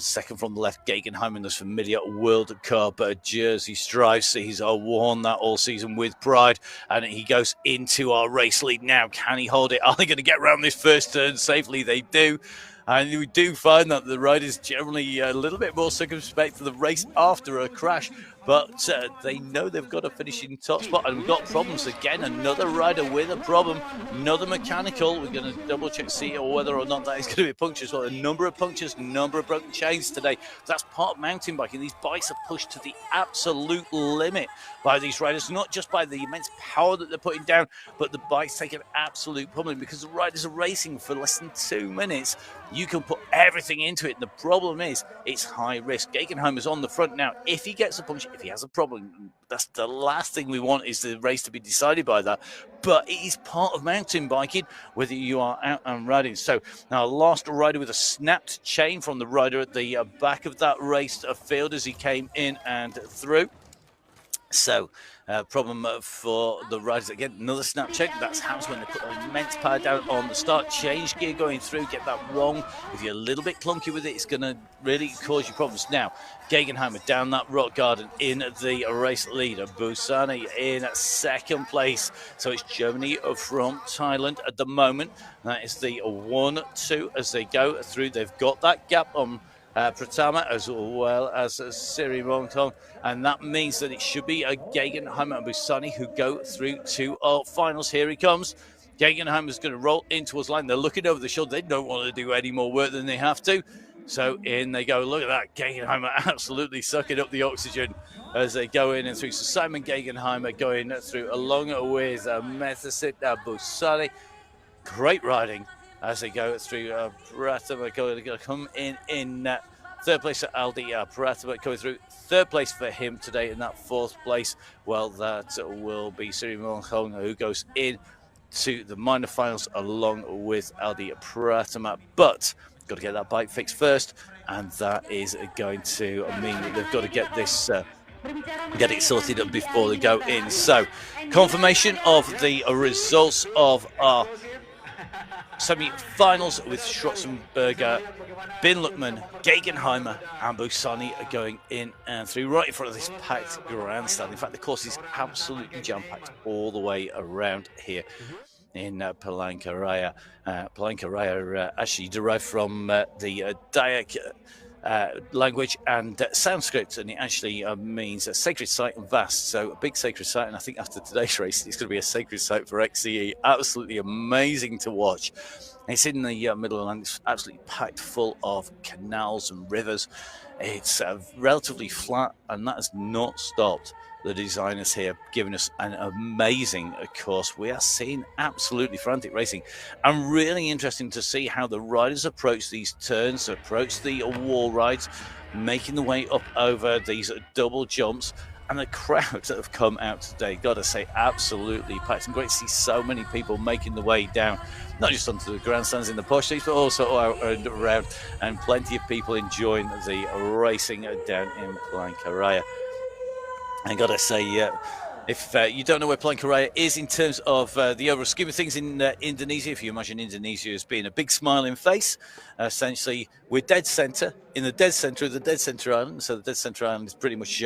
[SPEAKER 1] second from the left, Gegenheim in this familiar World Cup jersey stripes. He's worn that all season with pride, and he goes into our race lead now. Can he hold it? Are they going to get around this first turn safely? They do. And we do find that the riders generally a little bit more circumspect to the race after a crash, but they know they've got to finish in top spot. And we've got problems again. Another rider with a problem, another mechanical. We're going to double check, see whether or not that is going to be punctures. Well, a number of punctures, number of broken chains today. That's part of mountain biking. These bikes are pushed to the absolute limit by these riders, not just by the immense power that they're putting down, but the bikes take an absolute pummeling because the riders are racing for less than 2 minutes. You can put everything into it. The problem is it's high risk. Gegenheimer's on the front now. If he gets a punch, if he has a problem, that's the last thing we want, is the race to be decided by that. But it is part of mountain biking, whether you are out and riding. So now last rider with a snapped chain from the rider at the back of that race field as he came in and through. So, problem for the riders again. Another snap check. That's happens when they put an immense power down on the start. Change gear going through. Get that wrong. If you're a little bit clunky with it, it's going to really cause you problems. Now, Gegenheimer down that rock garden in the race leader. Busani in second place. So it's Germany from Thailand at the moment. That is the 1-2 as they go through. They've got that gap on Pratama as well as Siri Montong, and that means that it should be a Gegenheimer and Busani who go through to our finals. Here he comes. Gegenheimer's going to roll into his line. They're looking over the shoulder. They don't want to do any more work than they have to. So in they go. Look at that. Gegenheimer absolutely sucking up the oxygen as they go in and through. So Simon Gegenheimer going through along with Methasit Busani. Great riding as they go through. Pratama going to come in third place for Aldi Pratama coming through. Third place for him today in that fourth place. Well, that will be Siri Hong who goes in to the minor finals along with Aldi Pratama. But got to get that bike fixed first, and that is going to mean that they've got to get this get it sorted up before they go in. So confirmation of the results of our semi-finals with Schwarzenberger, Bin Luckman, Gegenheimer and Busani are going in and through right in front of this packed grandstand. In fact, the course is absolutely jam-packed all the way around here in Palangkaraya. Palangkaraya actually derived from the Dayak language and Sanskrit, and it actually means a sacred site and vast. So a big sacred site, and I think after today's race it's going to be a sacred site for XCE. Absolutely amazing to watch. It's in the middle of the land. It's absolutely packed full of canals and rivers. It's relatively flat, and that has not stopped the designers here giving us an amazing course. We are seeing absolutely frantic racing, and really interesting to see how the riders approach these turns, approach the wall rides, making the way up over these double jumps. And the crowds that have come out today, got to say, absolutely packed. And great to see so many people making the way down, not just onto the grandstands in the posh seats, but also out and around, and plenty of people enjoying the racing down in Palangkaraya. And got to say, if you don't know where Palangkaraya is in terms of the overall scheme of things in Indonesia, if you imagine Indonesia as being a big smiling face, essentially we're dead centre, in the dead centre of the dead centre island. So the dead centre island is pretty much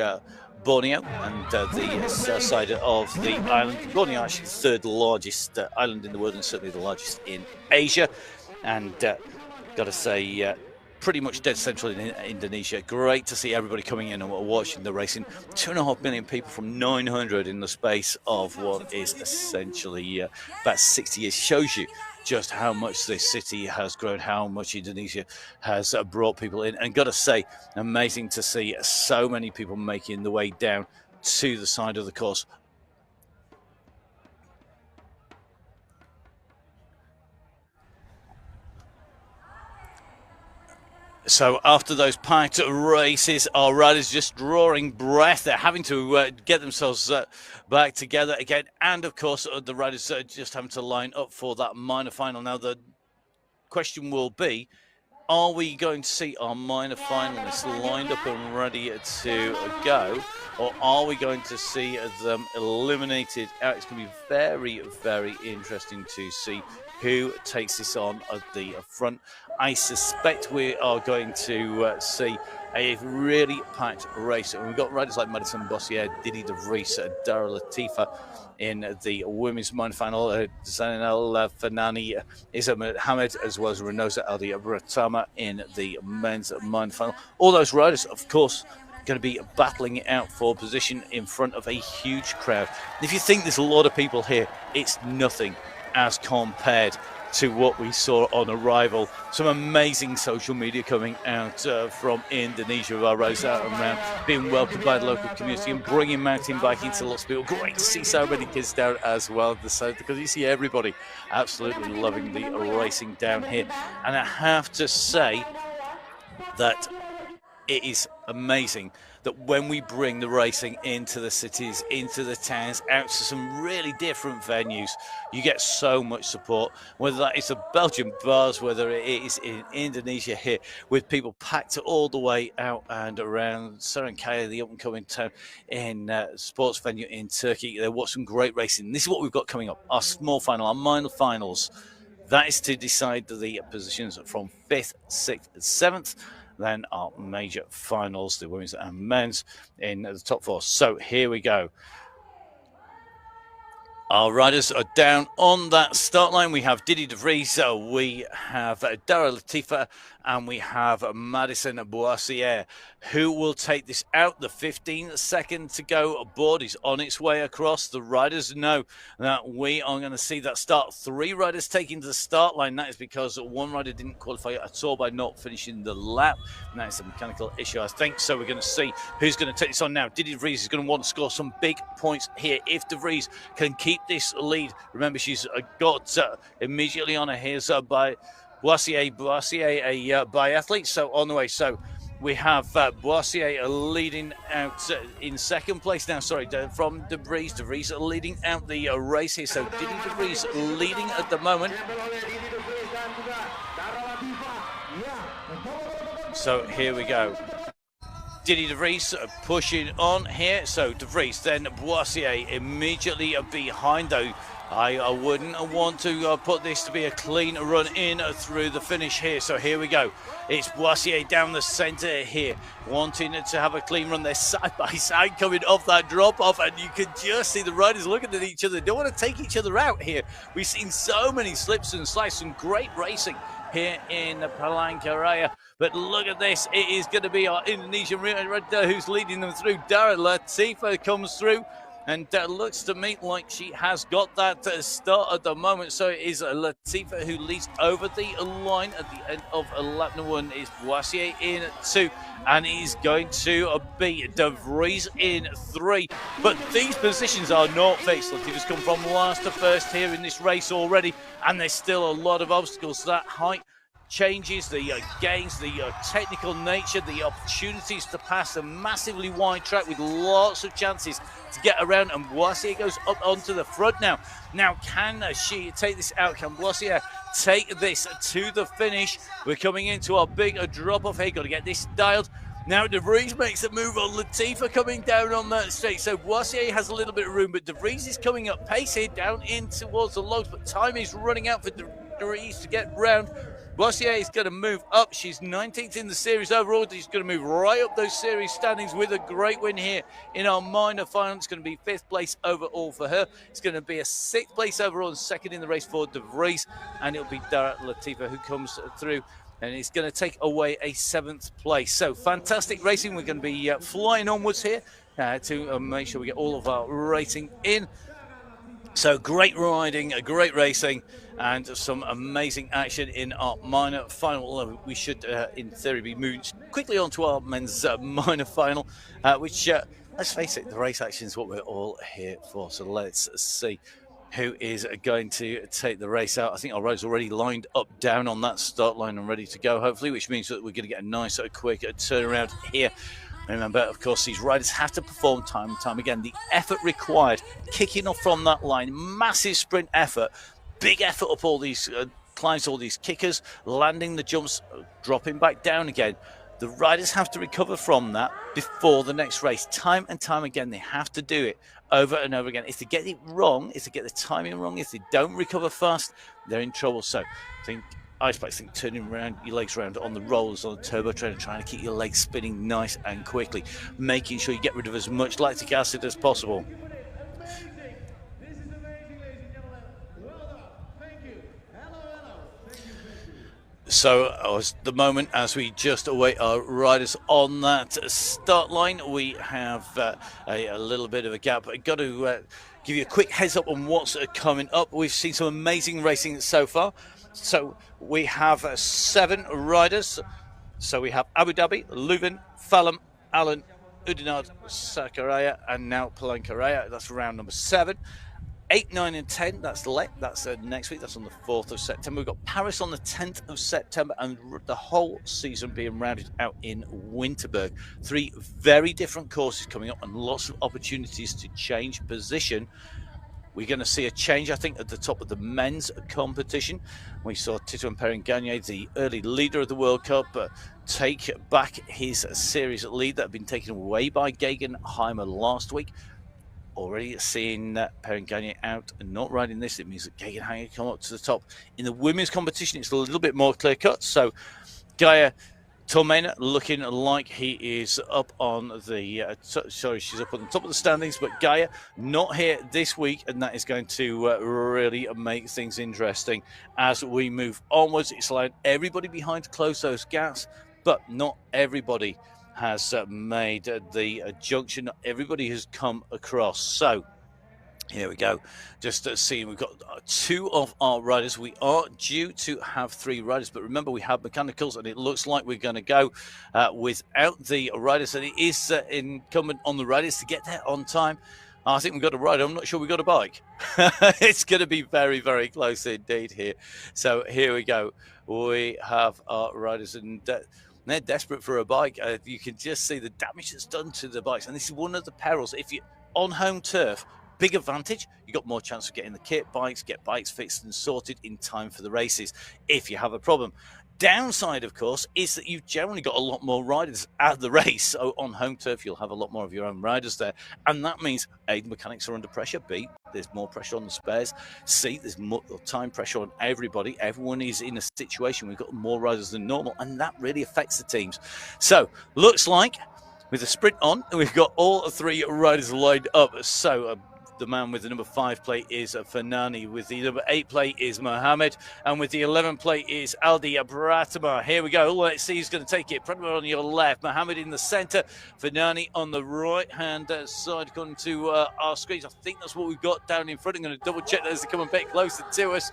[SPEAKER 1] Borneo, and the south side of the island. Borneo actually the third largest island in the world, and certainly the largest in Asia. And got to say, pretty much dead central in Indonesia. Great to see everybody coming in and watching the racing. 2.5 million people from 900 in the space of what is essentially about 60 years. Shows you just how much this city has grown, how much Indonesia has brought people in. And got to say, amazing to see so many people making the way down to the side of the course. So after those packed races, our riders just drawing breath. They're having to get themselves back together again. And, of course, the riders just having to line up for that minor final. Now, the question will be, are we going to see our minor finalists lined up and ready to go? Or are we going to see them eliminated out? It's going to be very, very interesting to see who takes this on at the front. I suspect we are going to see a really packed race. And we've got riders like Madison Bossier, Didi De Vries, Dara Latifa in the women's minor final, Zainal Fanani, Isa Mohammed, as well as Renosa Aldi Pratama in the men's minor final. All those riders, of course, going to be battling it out for position in front of a huge crowd. And if you think there's a lot of people here, it's nothing as compared to what we saw on arrival. Some amazing social media coming out from Indonesia of our riders out and around, being welcomed by the local community and bringing mountain biking to lots of people. Great to see so many kids down as well at the south, because you see everybody absolutely loving the racing down here. And I have to say that it is amazing that when we bring the racing into the cities, into the towns, out to some really different venues, you get so much support, whether that is the Belgian bars, whether it is in Indonesia here, with people packed all the way out and around Palangkaraya, the up-and-coming town in sports venue in Turkey. There was some great racing. This is what we've got coming up: our small final, our minor finals. That is to decide the positions from 5th, 6th, and 7th. Then our major finals, the women's and men's, in the top 4. So here we go. Our riders are down on that start line. We have Didi de Vries, we have Dara Latifa, and we have Madison Boissier. Who will take this out? The 15 seconds to go. Board is on its way across. The riders know that we are going to see that start. 3 riders taking to the start line. That is because one rider didn't qualify at all by not finishing the lap. And that is a mechanical issue, I think. So we're going to see who's going to take this on now. Didi de Vries is going to want to score some big points here. If de Vries can keep this lead, remember she's got immediately on her heels by Boissier, a biathlete, so on the way. So we have Boissier leading out in second place now. Sorry, from de Vries. De Vries leading out the race here. So Didi de Vries leading at the moment. So here we go. Didi de Vries pushing on here. So de Vries, then Boissier immediately behind, though. I wouldn't want to put this to be a clean run in through the finish here. So here we go. It's Boissier down the centre here, wanting to have a clean run. They're side by side coming off that drop off, and you can just see the riders looking at each other. They don't want to take each other out here. We've seen so many slips and slides, some great racing here in Palangkaraya. But look at this. It is going to be our Indonesian rider who's leading them through. Dara Latifa comes through, and looks to me like she has got that start at the moment. So it is Latifa who leads over the line at the end of lap number 1. Is Boissier in 2, and he's going to be de Vries in 3. But these positions are not fixed. Latifa's come from last to first here in this race already, and there's still a lot of obstacles. That height changes, the gains, the technical nature, the opportunities to pass a massively wide track with lots of chances to get around, and Boissier goes up onto the front now. Now, can she take this out? Can Boissier take this to the finish? We're coming into our big drop-off here. Got to get this dialed. Now de Vries makes a move on Latifa coming down on that straight. So Boissier has a little bit of room, but de Vries is coming up pace here down in towards the logs, but time is running out for de Vries to get round. Boissier is going to move up. She's 19th in the series overall. She's going to move right up those series standings with a great win here in our minor final. It's going to be 5th place overall for her. It's going to be a 6th place overall and 2nd in the race for de Vries. And it'll be Dara Latifa who comes through, and it's going to take away a 7th place. So fantastic racing. We're going to be flying onwards here to make sure we get all of our racing in. So great riding, great racing, and some amazing action in our minor final. We should, in theory, be moving quickly on to our men's minor final, which, let's face it, the race action is what we're all here for. So let's see who is going to take the race out. I think our riders already lined up down on that start line and ready to go, hopefully, which means that we're going to get a nice, quick turnaround here. Remember, of course, these riders have to perform time and time again. The effort required, kicking off from that line, massive sprint effort, big effort up all these climbs, all these kickers, landing the jumps, dropping back down again. The riders have to recover from that before the next race. Time and time again, they have to do it over and over again. If they get it wrong, if they get the timing wrong, if they don't recover fast, they're in trouble. So I think Icebike's think turning around your legs around on the rollers, on the turbo trainer, trying to keep your legs spinning nice and quickly, making sure you get rid of as much lactic acid as possible. So at the moment, as we just await our riders on that start line, we have a little bit of a gap. I've got to give you a quick heads up on what's coming up. We've seen some amazing racing so far. So we have 7 riders. So we have Abu Dhabi, Leuven, Falun, Allen, Udinard, Sakaraya, and now Palangkaraya. That's round number 7. 8, 9, and 10, that's next week. That's on the 4th of September. We've got Paris on the 10th of September, and the whole season being rounded out in Winterberg. 3 very different courses coming up, and lots of opportunities to change position. We're going to see a change, I think, at the top of the men's competition. We saw Tito and Palangkaraya, the early leader of the World Cup, take back his series lead that had been taken away by Gegenheimer last week. Already seeing Palangkaraya out and not riding this, it means that Gegenheimer come up to the top. In the women's competition, it's a little bit more clear-cut. So Gaia Tormena looking like he is up on the she's up on the top of the standings, but Gaia not here this week, and that is going to really make things interesting as we move onwards. It's allowed everybody behind to close those gaps, but not everybody has made the junction. Not everybody has come across. So here we go. Just seeing, we've got 2 of our riders. We are due to have 3 riders, but remember we have mechanicals, and it looks like we're going to go without the riders, and it is incumbent on the riders to get there on time. I think we've got a rider. I'm not sure we've got a bike. It's going to be very, very close indeed here. So here we go. We have our riders, and they're desperate for a bike. You can just see the damage that's done to the bikes, and this is one of the perils. If you're on home turf, big advantage, you got more chance of getting the kit bikes, get bikes fixed and sorted in time for the races if you have a problem. Downside, of course, is that you've generally got a lot more riders at the race. So on home turf, you'll have a lot more of your own riders there. And that means A, the mechanics are under pressure. B, there's more pressure on the spares. C, there's more time pressure on everybody. Everyone is in a situation we've got more riders than normal, and that really affects the teams. So looks like with the sprint on, we've got all 3 riders lined up. So the man with the number 5 plate is Fanani, with the number 8 plate is Mohammed, and with the 11 plate is Aldi Pratama. Here we go. Let's see who's going to take it. Pratama on your left, Mohammed in the centre, Fanani on the right-hand side, according to our screens. I think that's what we've got down in front. I'm going to double check that as they come a bit closer to us.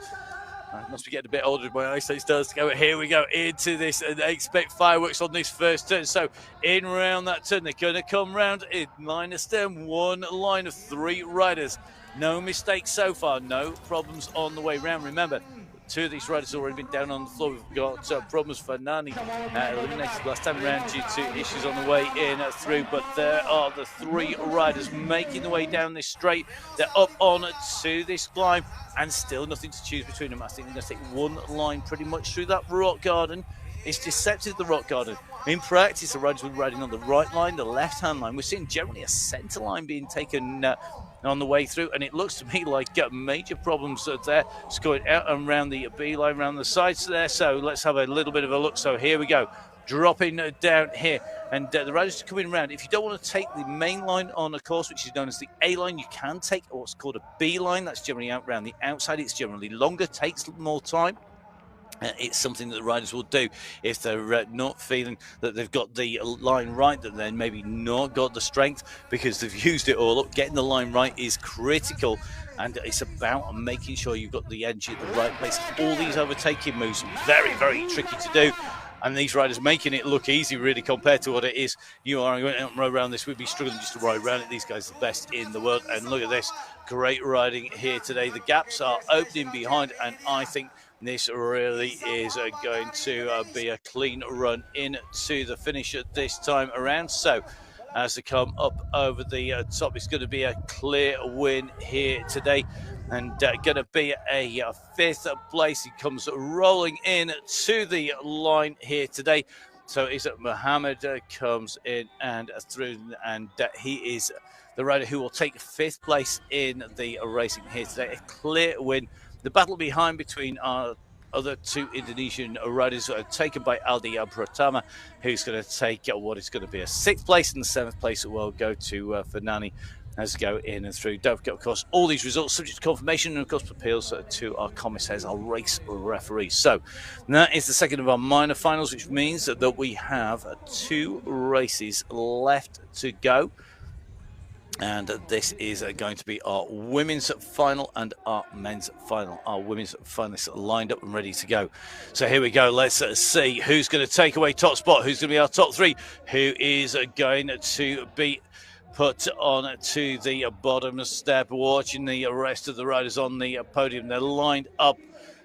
[SPEAKER 1] I must be getting a bit older. My eyesight starts to go. Here we go into this, and they expect fireworks on this first turn. So in round that turn, they're going to come round in line of stern. 1 line of 3 riders. No mistakes so far. No problems on the way round. Remember, 2 of these riders have already been down on the floor. We've got problems for Nani, eliminated last time around due to issues on the way in through. But there are the 3 riders making the way down this straight. They're up on to this climb, and still nothing to choose between them. I think they're going to take 1 line pretty much through that rock garden. It's deceptive, the rock garden. In practice, the riders will be riding on the right line, the left-hand line. We're seeing generally a centre line being taken on the way through, and it looks to me like major problems there. It's going out and around the B line, around the sides there. So let's have a little bit of a look. So here we go, dropping down here, and the riders are coming around. If you don't want to take the main line on a course, which is known as the A line, you can take what's called a B line. That's generally out around the outside. It's generally longer, takes more time. It's something that the riders will do if they're not feeling that they've got the line right, that they're maybe not got the strength because they've used it all up. Getting the line right is critical, and it's about making sure you've got the edge at the right place. All these overtaking moves are very, very tricky to do, and these riders making it look easy really compared to what it is. You are going to ride around this, we'd be struggling just to ride around it. These guys are the best in the world, and look at this, great riding here today. The gaps are opening behind, and I think this really is going to be a clean run into the finish at this time around. So as they come up over the top, it's going to be a clear win here today, and going to be a 5th place. He comes rolling in to the line here today. So is it Mohammed comes in and through, and he is the rider who will take 5th place in the racing here today. A clear win. The battle behind between our other 2 Indonesian riders are taken by Aldi Pratama, who's going to take what is going to be a 6th place, and the 7th place will go to Fanani as they go in and through. Don't forget, of course, all these results subject to confirmation and, of course, appeals to our commissaires, our race referees. So that is the second of our minor finals, which means that we have 2 races left to go. And this is going to be our women's final and our men's final. Our women's finalists are lined up and ready to go. So here we go. Let's see who's going to take away top spot. Who's going to be our top 3? Who is going to be put on to the bottom step, watching the rest of the riders on the podium. They're lined up.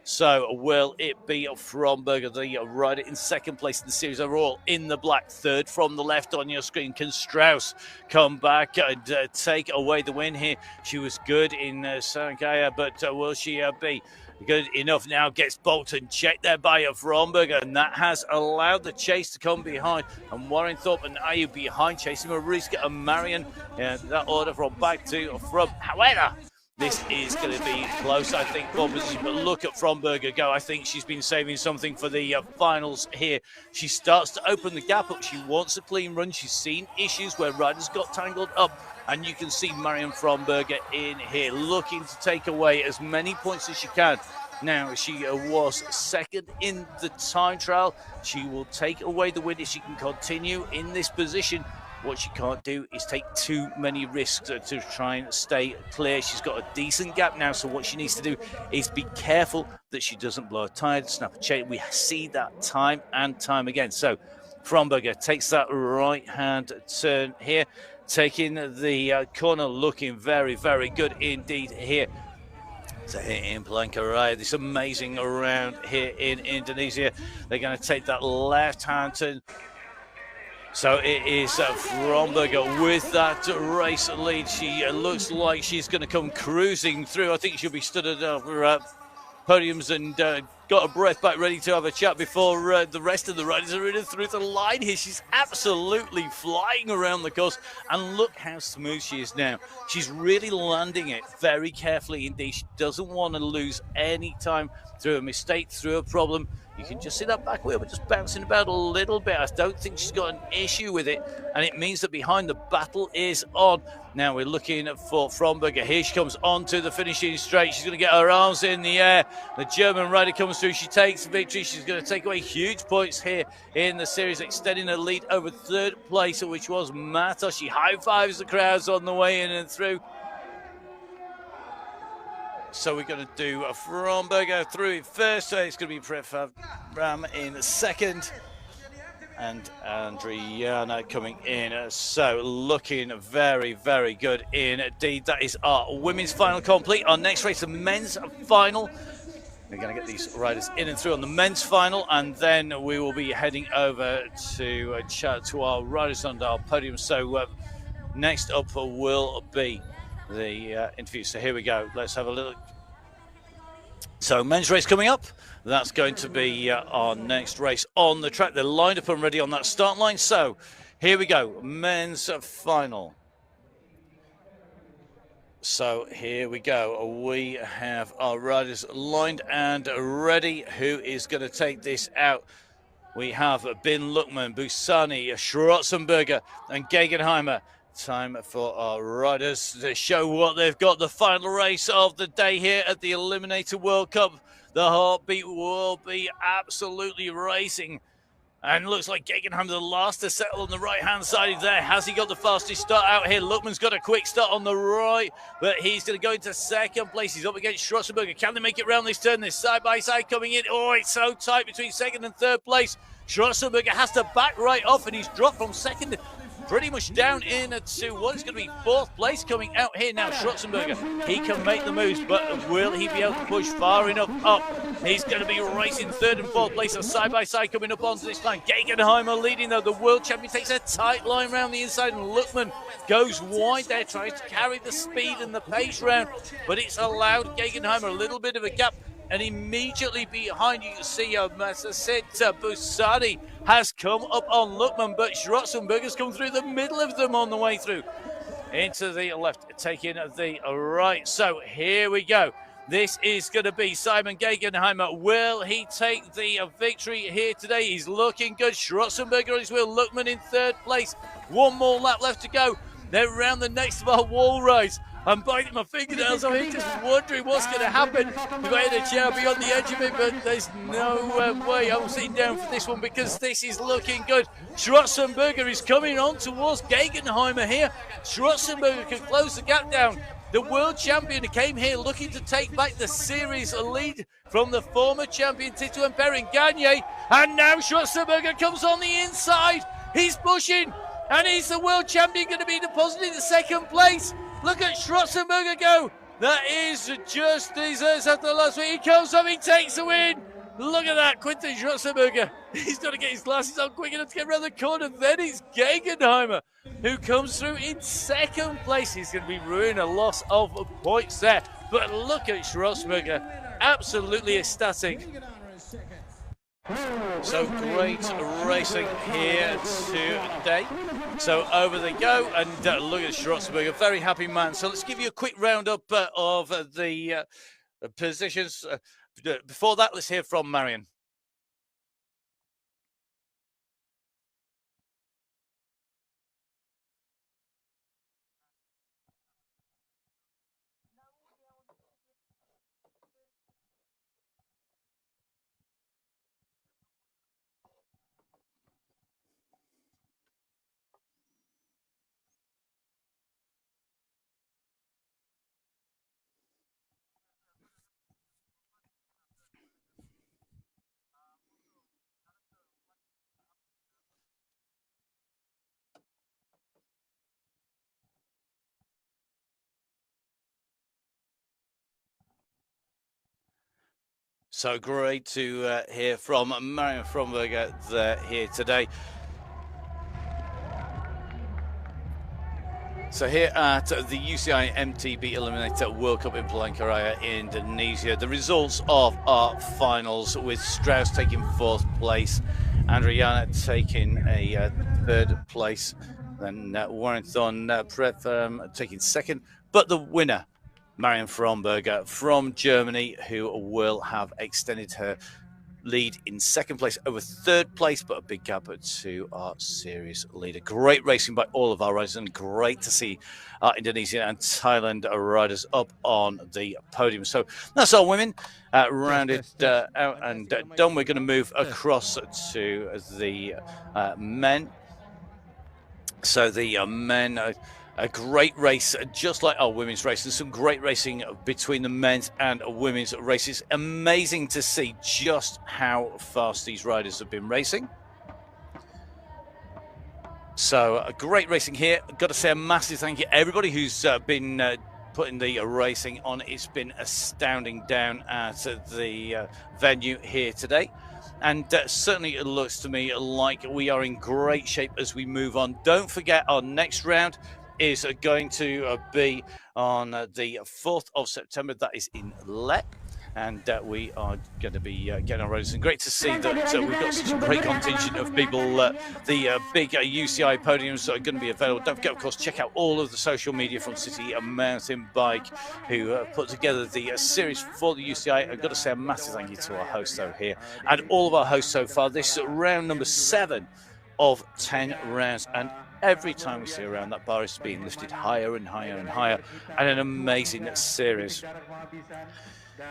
[SPEAKER 1] So will it be Fromberger, the rider in second place in the series overall, in the black? Third from the left on your screen. Can Strauss come back and take away the win here? She was good in Palangkaraya, but will she be good enough? Now gets Bolton checked there by Fromberger, and that has allowed the chase to come behind. And Warren Thorpe and Ayu behind, chasing Mariska and Marion. That order from back to front. However, this is going to be close, I think, for position. But look at Fromberger go. I think she's been saving something for the finals here. She starts to open the gap up. She wants a clean run. She's seen issues where riders got tangled up. And you can see Marion Fromberger in here looking to take away as many points as she can. Now, she was second in the time trial. She will take away the win if she can continue in this position. What she can't do is take too many risks to try and stay clear. She's got a decent gap now, so what she needs to do is be careful that she doesn't blow a tire, snap a chain. We see that time and time again. So Fromberger takes that right-hand turn here, taking the corner, looking very, very good indeed here. So here in Palangkaraya, this amazing round here in Indonesia. They're going to take that left-hand turn. So it is Fromberger with that race lead. She looks like she's going to come cruising through. I think she'll be stood at podiums and got her breath back, ready to have a chat before the rest of the riders are in and through the line here. She's absolutely flying around the course, and look how smooth she is now. She's really landing it very carefully indeed. She doesn't want to lose any time through a mistake, through a problem. You can just see that back wheel, but just bouncing about a little bit. I don't think she's got an issue with it, and it means that behind the battle is on. Now we're looking for Fromberger. Here she comes onto the finishing straight. She's going to get her arms in the air. The German rider comes through. She takes victory. She's going to take away huge points here in the series, extending her lead over third place, which was Matos. She high-fives the crowds on the way in and through. So we're going to do Fromberger through first. So it's going to be Prefab Ram in second. And Adriana coming in. So looking very, very good indeed. That is our women's final complete. Our next race, the men's final. We're going to get these riders in and through on the men's final, and then we will be heading over to chat to our riders on our podium. So next up will be the interview. So here we go. Let's have a look. So men's race coming up. That's going to be our next race on the track. They're lined up and ready on that start line. So here we go. Men's final. So here we go. We have our riders lined and ready. Who is going to take this out? We have Bin Luckman, Busani, Schwarzenberger and Gegenheimer. Time for our riders to show what they've got. The final race of the day here at the Eliminator World Cup. The heartbeat will be absolutely racing. And looks like Gegenheimer, the last to settle on the right-hand side there. Has he got the fastest start out here? Luckman's got a quick start on the right, but he's going to go into second place. He's up against Schwarzenberger. Can they make it round this turn? This side-by-side coming in. Oh, it's so tight between second and third place. Schwarzenberger has to back right off, and he's dropped from second pretty much down into what is going to be fourth place coming out here now. Schwarzenberger, he can make the moves, but will he be able to push far enough up? He's going to be racing third and fourth place, a side-by-side coming up onto this line. Gegenheimer leading though. The world champion takes a tight line round the inside, and Luckman goes wide there, tries to carry the speed and the pace round, but it's allowed Gegenheimer a little bit of a gap. And immediately behind, you can see Masasita Busani has come up on Luckman, but Schwarzenberger's come through the middle of them on the way through. Into the left, taking the right. So here we go. This is going to be Simon Gegenheimer. Will he take the victory here today? He's looking good. Schwarzenberger on his wheel. Luckman in third place. One more lap left to go. They're round the next of our wall rise. I'm biting my fingernails. I'm here just wondering what's going to happen if I had a chair beyond the edge of it, but there's no way I'm sitting down for this one because this is looking good. Schwarzenberger is coming on towards Gegenheimer here. Schwarzenberger can close the gap down. The world champion came here looking to take back the series lead from the former champion Tito and Perrin Gagne, and now Schwarzenberger comes on the inside. He's pushing. and he's the world champion, going to be deposited in second place. Look at Schwarzenberger go. That is just deserves after the last week. He comes up, he takes the win. Look at that, Quinten Schwarzenberger. He's got to get his glasses on quick enough to get around the corner. Then it's Gegenheimer who comes through in second place. He's going to be ruining a loss of points there. But look at Schwarzenberger, absolutely ecstatic. So great racing here today. So over they go, and look at Schwarzenberger, a very happy man. So let's give you a quick roundup of the positions. Before that, let's hear from Marion. So great to hear from Marion Fromberger here today. So here at the UCI MTB Eliminator World Cup in Palangkaraya, Indonesia, the results of our finals with Strauss taking 4th place, Adriana taking a 3rd place, then Warrington Pretham taking 2nd, but the winner, Marion Fromberger from Germany, who will have extended her lead in 2nd place over 3rd place, but a big gap to our series leader. Great racing by all of our riders, and great to see our Indonesia and Thailand riders up on the podium. So that's our women rounded out and done. We're going to move across to the men. So the men, a great race, just like our women's race, and some great racing between the men's and women's races. Amazing to see just how fast these riders have been racing. So great racing here. Got to say a massive thank you to everybody who's been putting the racing on. It's been astounding down at the venue here today. And certainly it looks to me like we are in great shape as we move on. Don't forget, our next round is going to be on the 4th of September. That is in Lep. And we are going to be getting our roads. And great to see that we've got such a great contingent of people. The big UCI podiums are going to be available. Don't forget, of course, check out all of the social media from City Mountain Bike, who put together the series for the UCI. I've got to say a massive thank you to our hosts over here and all of our hosts so far. This is round number 7 of 10 rounds. And every time we see a round, that bar is being lifted higher and higher and higher. And an amazing series.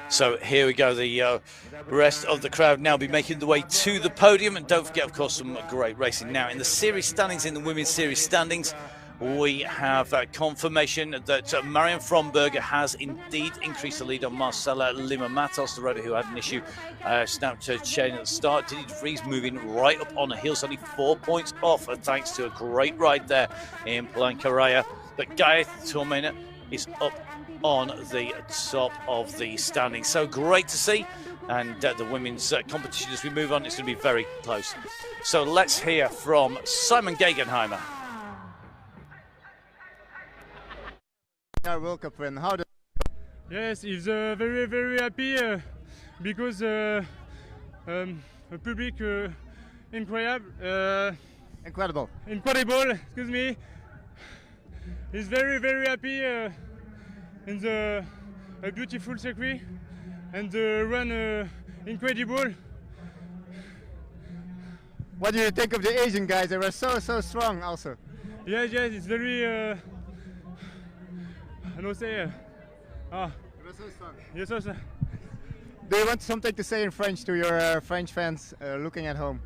[SPEAKER 1] So here we go, the rest of the crowd now be making the way to the podium. And don't forget, of course, some great racing. Now, in the series standings, in the women's series standings, we have confirmation that Marion Fromberger has indeed increased the lead on Marcela Lima Matos, the rider who had an issue, snapped her chain at the start. Didi de Vries moving right up on the heels, only 4 points off, thanks to a great ride there in Palangkaraya. But Gaia Tormena is up on the top of the standing. So great to see. And the women's competition, as we move on, it's going to be very close. So let's hear from Simon Gegenheimer.
[SPEAKER 2] World Cup win. How?
[SPEAKER 3] Yes, he's very, very happy because the public incredible. Incredible. Excuse me. He's very, very happy in the beautiful circuit and the run incredible.
[SPEAKER 2] What do you think of the Asian guys? They were so strong also.
[SPEAKER 3] Yes, it's very I don't say
[SPEAKER 2] they were so strong.
[SPEAKER 3] Yes, sir.
[SPEAKER 2] Do you want something to say in French to your French fans looking at home?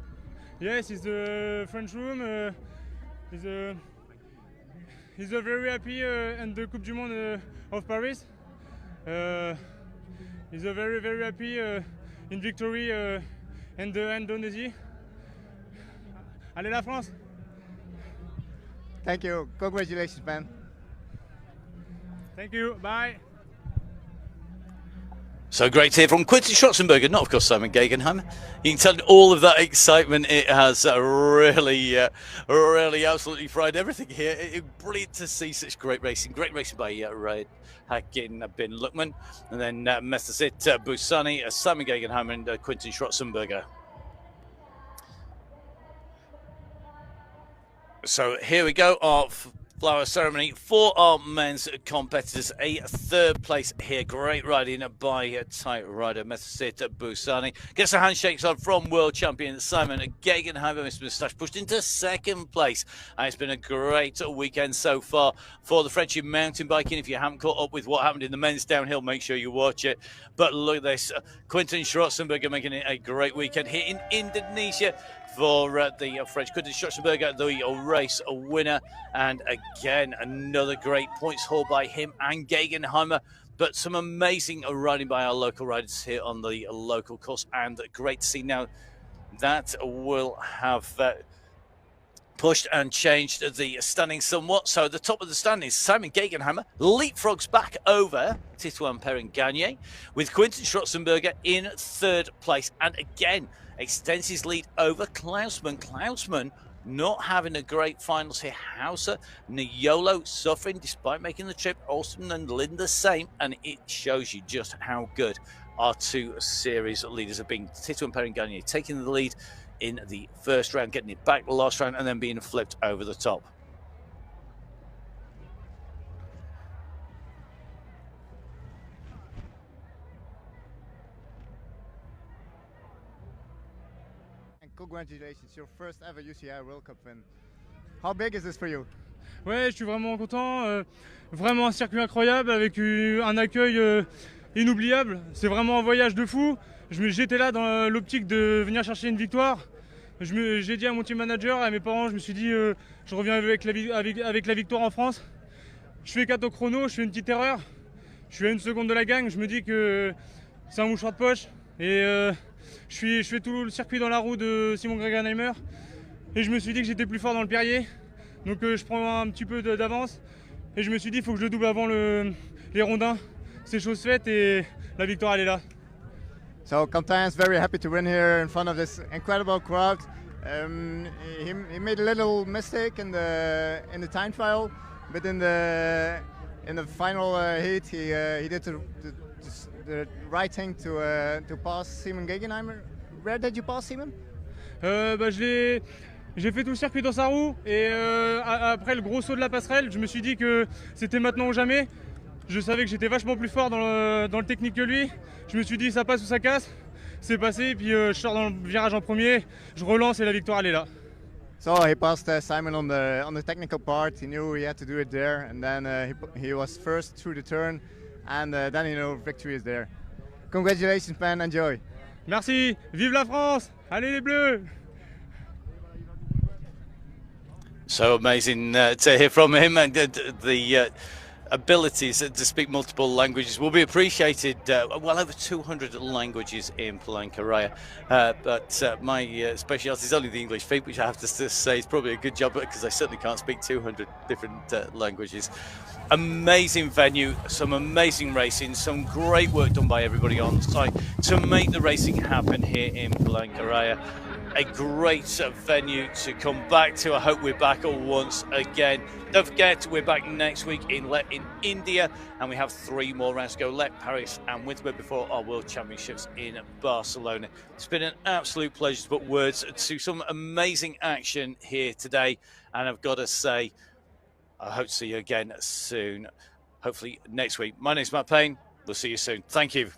[SPEAKER 3] Yes, it's the French room. He's very happy in the Coupe du Monde of Paris. He's very, very happy in victory in the Indonesia. Allez la France!
[SPEAKER 2] Thank you. Congratulations, man.
[SPEAKER 3] Thank you. Bye.
[SPEAKER 1] So great to hear from Quinton Schwarzenberger, not of course Simon Gegenheimer. You can tell all of that excitement. It has really absolutely fried everything here. Brilliant to see such great racing by Red Hakin bin Luckman, and then Messersit Busani, Simon Gegenheimer, and Quinton Schwarzenberger. So here we go, our flower ceremony for our men's competitors. A third place here, great riding by tight rider Messersit Busani. Gets a handshakes on from world champion Simon Gegenheimer. Mr. Moustache pushed into second place. And it's been a great weekend so far for the French in mountain biking. If you haven't caught up with what happened in the men's downhill, make sure you watch it. But look at this, Quinton Schwarzenberger making it a great weekend here in Indonesia for the French. Quinton Schwarzenberger, the race winner, and again another great points haul by him and Gegenheimer. But some amazing riding by our local riders here on the local course, and great to see now that will have pushed and changed the standings somewhat. So at the top of the standings, Simon Gegenheimer leapfrogs back over Titouan Perengagné, with Quinton Schwarzenberger in third place, and again extends his lead over Klausman. Klausman not having a great finals here. Hauser, Niolo suffering despite making the trip. Olsen and Linda same, and it shows you just how good our two series leaders have been. Titouan Perengagné taking the lead in the first round, getting it back the last round, and then being flipped over the top.
[SPEAKER 2] And congratulations, your first ever UCI World Cup win. How big is this for you?
[SPEAKER 3] Ouais, je suis vraiment content. Vraiment un circuit incroyable avec un accueil inoubliable. C'est vraiment un voyage de fou. J'étais là dans l'optique de venir chercher une victoire. J'ai dit à mon team manager et à mes parents, je me suis dit je reviens avec la victoire en France. Je fais 4 au chrono, je fais une petite erreur. Je suis à 1 seconde de la gagne, je me dis que c'est un mouchoir de poche. Et je fais tout le circuit dans la roue de Simon Gegenheimer. Et je me suis dit que j'étais plus fort dans le Perrier. Donc je prends un petit peu d'avance. Et je me suis dit il faut que je le double avant les rondins. C'est chose faite et la victoire elle est là.
[SPEAKER 2] So Quentin's very happy to win here in front of this incredible crowd. He made a little mistake in the time trial, but in the final heat he did the right thing to pass Simon Gegenheimer. Where did you pass Simon?
[SPEAKER 3] J'ai fait tout le circuit dans sa roue et après le gros saut de la passerelle, je me suis dit que c'était maintenant ou jamais. Je savais que j'étais vachement plus fort dans le technique que lui. Je me suis dit ça passe ou ça casse. C'est passé et puis je sors dans le virage en premier, je relance et la victoire elle est là.
[SPEAKER 2] So he passed Simon on the technical part. He knew he had to do it there, and then he was first through the turn, and then you know victory is there. Congratulations, man! Enjoy.
[SPEAKER 3] Merci, vive la France! Allez les Bleus!
[SPEAKER 1] So amazing to hear from him, and the abilities to speak multiple languages will be appreciated. Well over 200 languages in Palangkaraya, but my speciality is only the English feet, which I have to say is probably a good job because I certainly can't speak 200 different languages. Amazing venue, some amazing racing, some great work done by everybody on site to make the racing happen here in Palangkaraya. A great venue to come back to. I hope we're back once again. Don't forget, we're back next week in India, and we have 3 more rounds to go. Paris and Winterberg before our World Championships in Barcelona. It's been an absolute pleasure to put words to some amazing action here today, and I've got to say, I hope to see you again soon, hopefully next week. My name's Matt Payne. We'll see you soon. Thank you.